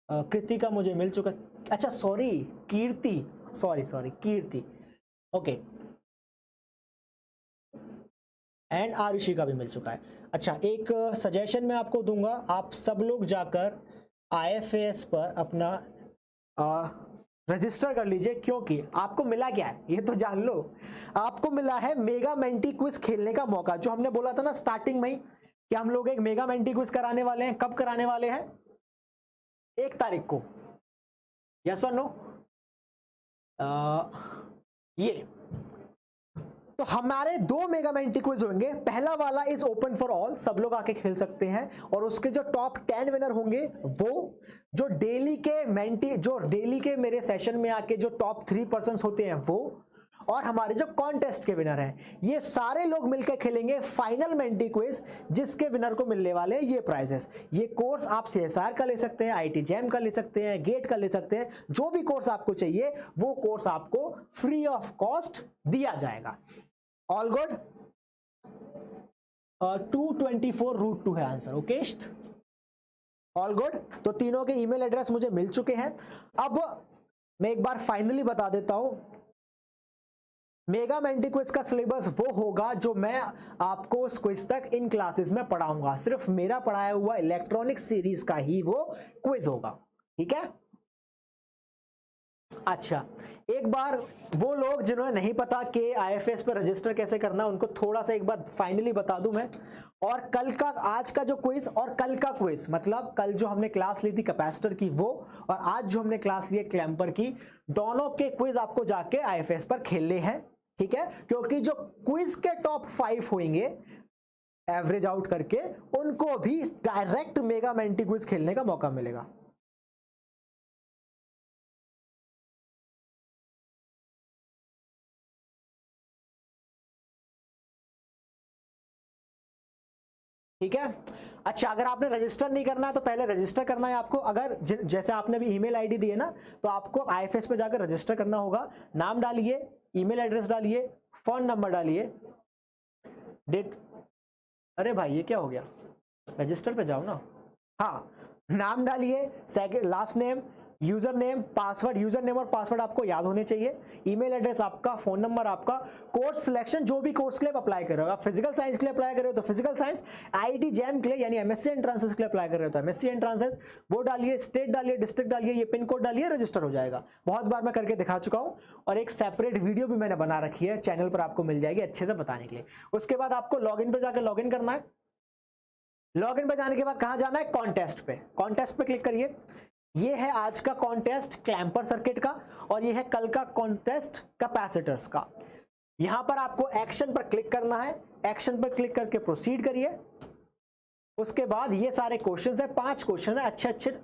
कृति का मुझे मिल चुका, अच्छा sorry Kirti, sorry Kirti, okay, and Arushi का भी मिल चुका है। अच्छा, एक सजेशन मैं आपको दूंगा, आप सब लोग जाकर IFS पर अपना रजिस्टर कर लीजिए, क्योंकि आपको मिला क्या है ये तो जान लो, आपको मिला है मेगा मेंटी क्विज खेलने का मौका। जो हमने बोला था ना स्टार्टिंग में ही कि हम लोग एक मेगा मेंटी क्विज कराने वाले हैं। कब कराने वाले हैं, 1 तारीख को, यस और नो? ये तो हमारे 2 मेगा मेंटी क्विज होंगे। पहला वाला इज ओपन फॉर ऑल, सब लोग आके खेल सकते हैं, और उसके जो टॉप 10 विनर होंगे वो जो डेली के मेरे सेशन में आके जो टॉप 3 पर्सन्स होते हैं वो, और हमारे जो कॉन्टेस्ट के विनर हैं, ये सारे लोग मिलकर खेलेंगे फाइनल मेंटी क्विज, जिसके विनर को मिलने वाले हैं ये प्राइजेस। ये कोर्स आप CSR का ले सकते हैं, IT जैम का ले सकते हैं, गेट का ले सकते हैं, जो भी कोर्स आपको चाहिए वो कोर्स आपको फ्री ऑफ कॉस्ट दिया जाएगा। All good? 224√2 है आंसर, ओके, ऑल गुड। तो तीनों के ईमेल एड्रेस मुझे मिल चुके हैं। अब मैं एक बार फाइनली बता देता हूं, मेगा मेंटी क्विज का सिलेबस वो होगा जो मैं आपको उस क्विज तक इन क्लासेस में पढ़ाऊंगा। सिर्फ मेरा पढ़ाया हुआ इलेक्ट्रॉनिक सीरीज का ही वो क्विज होगा, ठीक है? अच्छा, एक बार वो लोग जिन्होंने नहीं पता कि आईएफएस पर रजिस्टर कैसे करना, उनको थोड़ा सा एक बार फाइनली बता दूं मैं। और कल का, आज का जो क्विज और कल का क्विज, मतलब कल जो हमने क्लास ली थी कैपेसिटर की वो, और आज जो हमने क्लास ली है क्लैंपर की, दोनों के क्विज आपको जाके आईएफएस पर खेलने हैं, ठीक है। क्योंकि जो क्विज के टॉप 5 होंगे एवरेज आउट करके, उनको भी डायरेक्ट मेगा मेंटी क्विज खेलने का मौका मिलेगा। ठीक है। अच्छा, अगर आपने रजिस्टर नहीं करना है तो पहले रजिस्टर करना है आपको। अगर जैसे आपने भी ईमेल आईडी दी है ना, तो आपको आईएफएस पे जाकर रजिस्टर करना होगा। नाम डालिए, ईमेल एड्रेस डालिए, फोन नंबर डालिए, डेट। अरे भाई ये क्या हो गया, रजिस्टर पे जाओ ना। हाँ, नाम डालिए, second last name, user name, password. User name और पासवर्ड आपको याद होने चाहिए। ईमेल एड्रेस आपका, फोन नंबर आपका, कोर्स सिलेक्शन, जो भी कोर्स के लिए अप्लाई कर रहे हो। आप फिजिकल साइंस के लिए अप्लाई कर रहे हो तो फिजिकल साइंस, आईआईटी जैम के लिए यानी एमएससी एंट्रांसेस के लिए अप्लाई कर रहे हो तो एमएससी एंट्रांसेस, वो डालिए, स्टेट डालिए, डिस्ट्रिक्ट डालिए, ये पिन कोड डालिए, रजिस्टर हो जाएगा। बहुत बार मैं करके दिखा चुका हूं और एक सेपरेट वीडियो भी मैंने बना रखी है, चैनल पर आपको मिल जाएगी अच्छे से बताने के लिए। उसके बाद आपको लॉगिन पे जाकर लॉगिन करना है। लॉगिन पे जाने के बाद कहां जाना है, कॉन्टेस्ट पे। कॉन्टेस्ट पे क्लिक करिए। ये है आज का कॉन्टेस्ट क्लैंपर सर्किट का, और ये है कल का कॉन्टेस्ट कैपेसिटर्स का। यहां पर आपको एक्शन पर क्लिक करना है। एक्शन पर क्लिक करके प्रोसीड करिए। उसके बाद ये सारे क्वेश्चंस है, 5 क्वेश्चन है अच्छे अच्छे।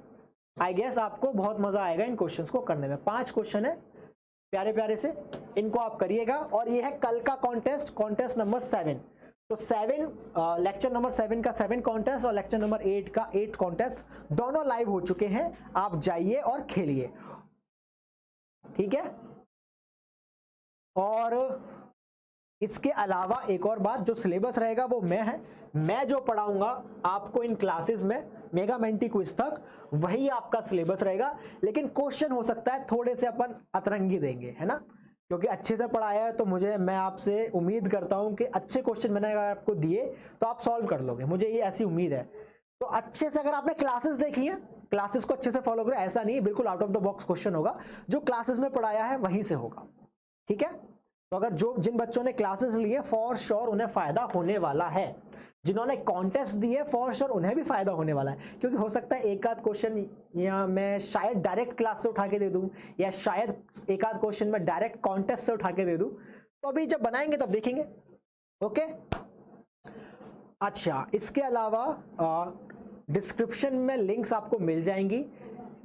आई गेस आपको बहुत मजा आएगा इन क्वेश्चंस को करने में। 5 क्वेश्चन है प्यारे प्यारे से, इनको आप करिएगा। और ये है कल का कॉन्टेस्ट, कॉन्टेस्ट नंबर 7। तो 7 लेक्चर नंबर 7 का 7 कॉन्टेस्ट और लेक्चर नंबर 8 का 8 कॉन्टेस्ट दोनों लाइव हो चुके हैं। आप जाइए और खेलिए, ठीक है। और इसके अलावा एक और बात, जो सिलेबस रहेगा वो मैं जो पढ़ाऊंगा आपको इन क्लासेस में मेगा मेंटी क्विज तक, वही आपका सिलेबस रहेगा। लेकिन क्वेश्चन हो सकता है थोड़े से अपन अतरंगी देंगे, है ना, क्योंकि अच्छे से पढ़ाया है। तो मैं आपसे उम्मीद करता हूं कि अच्छे क्वेश्चन मैंने अगर आपको दिए तो आप सॉल्व कर लोगे, मुझे ये ऐसी उम्मीद है। तो अच्छे से अगर आपने क्लासेस देखी है, क्लासेस को अच्छे से फॉलो करें। ऐसा नहीं, बिल्कुल out of the box question होगा, जो क्लासेस में पढ़ाया है वहीं से होगा, ठीक है। तो अगर जिन बच्चों ने क्लासेस लिए, फॉर श्योर उन्हें फायदा होने वाला है। जिन्होंने कॉन्टेस्ट दिए, फॉर श्योर उन्हें भी फायदा होने वाला है। क्योंकि हो सकता है एक आध क्वेश्चन या मैं शायद डायरेक्ट क्लास से उठा के दे दूं, या शायद एक आध क्वेश्चन मैं डायरेक्ट कॉन्टेस्ट से उठा के दे दूं। तो अभी जब बनाएंगे तब देखेंगे, ओके। अच्छा, इसके अलावा डिस्क्रिप्शन में लिंक्स आपको मिल जाएंगी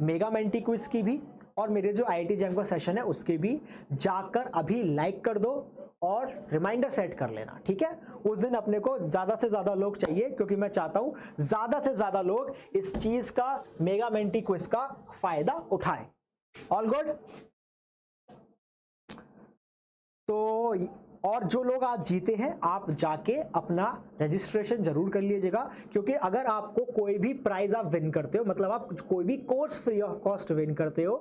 मेगा मेंटी क्विज की भी, और मेरे जो आईआईटी जैम का सेशन है उसके भी। जाकर अभी लाइक कर दो और रिमाइंडर सेट कर लेना, ठीक है। उस दिन अपने को ज्यादा से ज्यादा लोग चाहिए, क्योंकि मैं चाहता हूं ज्यादा से ज्यादा लोग इस चीज का, मेगा मेंटी क्विज का फायदा उठाएं। All good. तो और जो लोग आज जीते हैं, आप जाके अपना रजिस्ट्रेशन जरूर कर लीजिएगा। क्योंकि अगर आपको कोई भी प्राइज आप विन करते हो, मतलब आप कोई भी course free of cost win करते हो,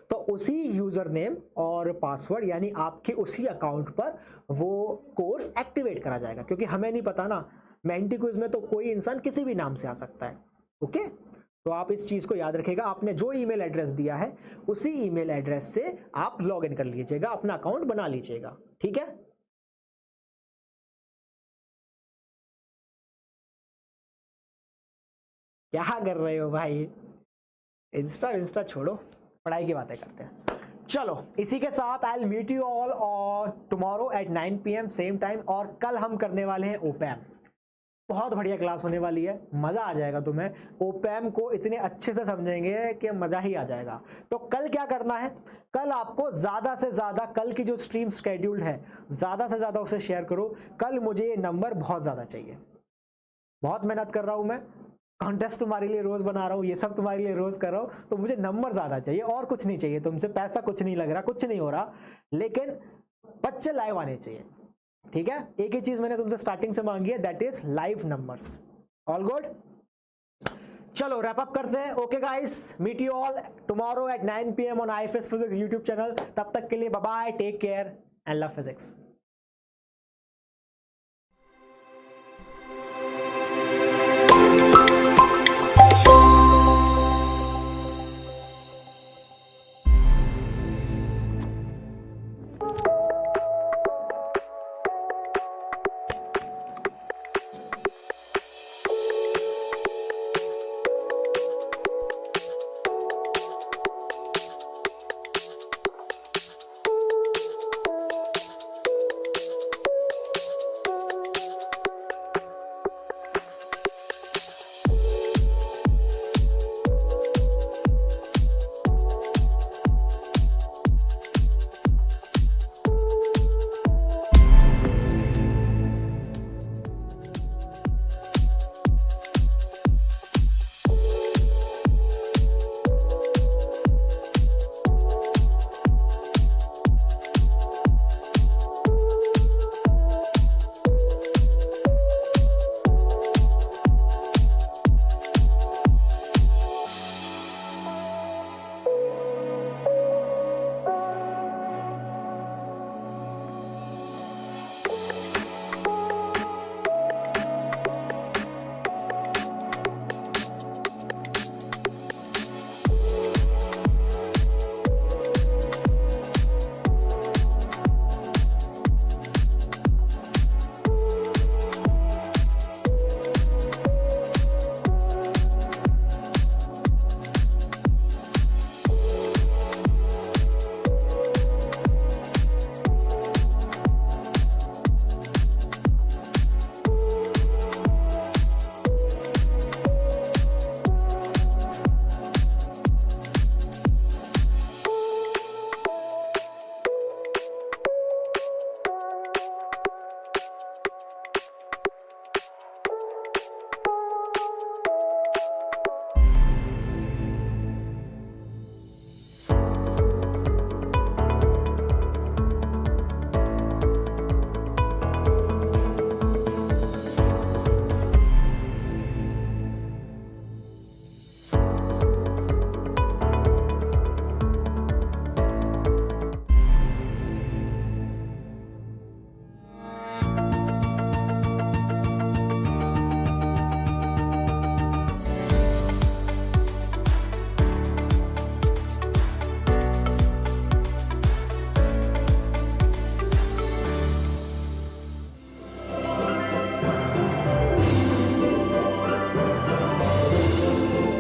तो उसी यूजर नेम और पासवर्ड यानी आपके उसी अकाउंट पर वो कोर्स एक्टिवेट करा जाएगा। क्योंकि हमें नहीं पता ना, मेंटी क्विज में तो कोई इंसान किसी भी नाम से आ सकता है, ओके। तो आप इस चीज को याद रखिएगा। आपने जो ईमेल एड्रेस दिया है उसी ईमेल एड्रेस से आप लॉग इन कर लीजिएगा, अपना अकाउंट बना लीजिएगा, ठीक है। क्या कर रहे हो भाई, इंस्टा छोड़ो, पढ़ाई की बातें करते हैं। चलो, इसी के साथ I will meet you all और tomorrow at 9 PM same time. और कल हम करने वाले हैं ओपैम। बहुत बढ़िया क्लास होने वाली है, मजा आ जाएगा तुम्हें। ओपैम को इतने अच्छे से समझेंगे कि मजा ही आ जाएगा। तो कल क्या करना है, कल आपको ज्यादा से ज्यादा, कल की जो स्ट्रीम स्केड्यूल्ड है, ज्यादा से ज्यादा उसे शेयर करो। कल मुझे ये नंबर बहुत ज्यादा चाहिए। बहुत मेहनत कर रहा हूं मैं, कॉन्टेस्ट तुम्हारे लिए रोज बना रहा हूँ, ये सब तुम्हारे लिए रोज कर रहा हूँ। तो मुझे नंबर ज्यादा चाहिए और कुछ नहीं चाहिए तुमसे। पैसा कुछ नहीं लग रहा, कुछ नहीं हो रहा, लेकिन बच्चे लाइव आने चाहिए, ठीक है। एक ही चीज मैंने तुमसे स्टार्टिंग से मांगी है, that is live numbers. All good. चलो रैप अप करते हैं। Okay guys, meet you all tomorrow at 9 PM on IFAS physics YouTube channel. तब तक के लिए bye bye, take care and love physics. है।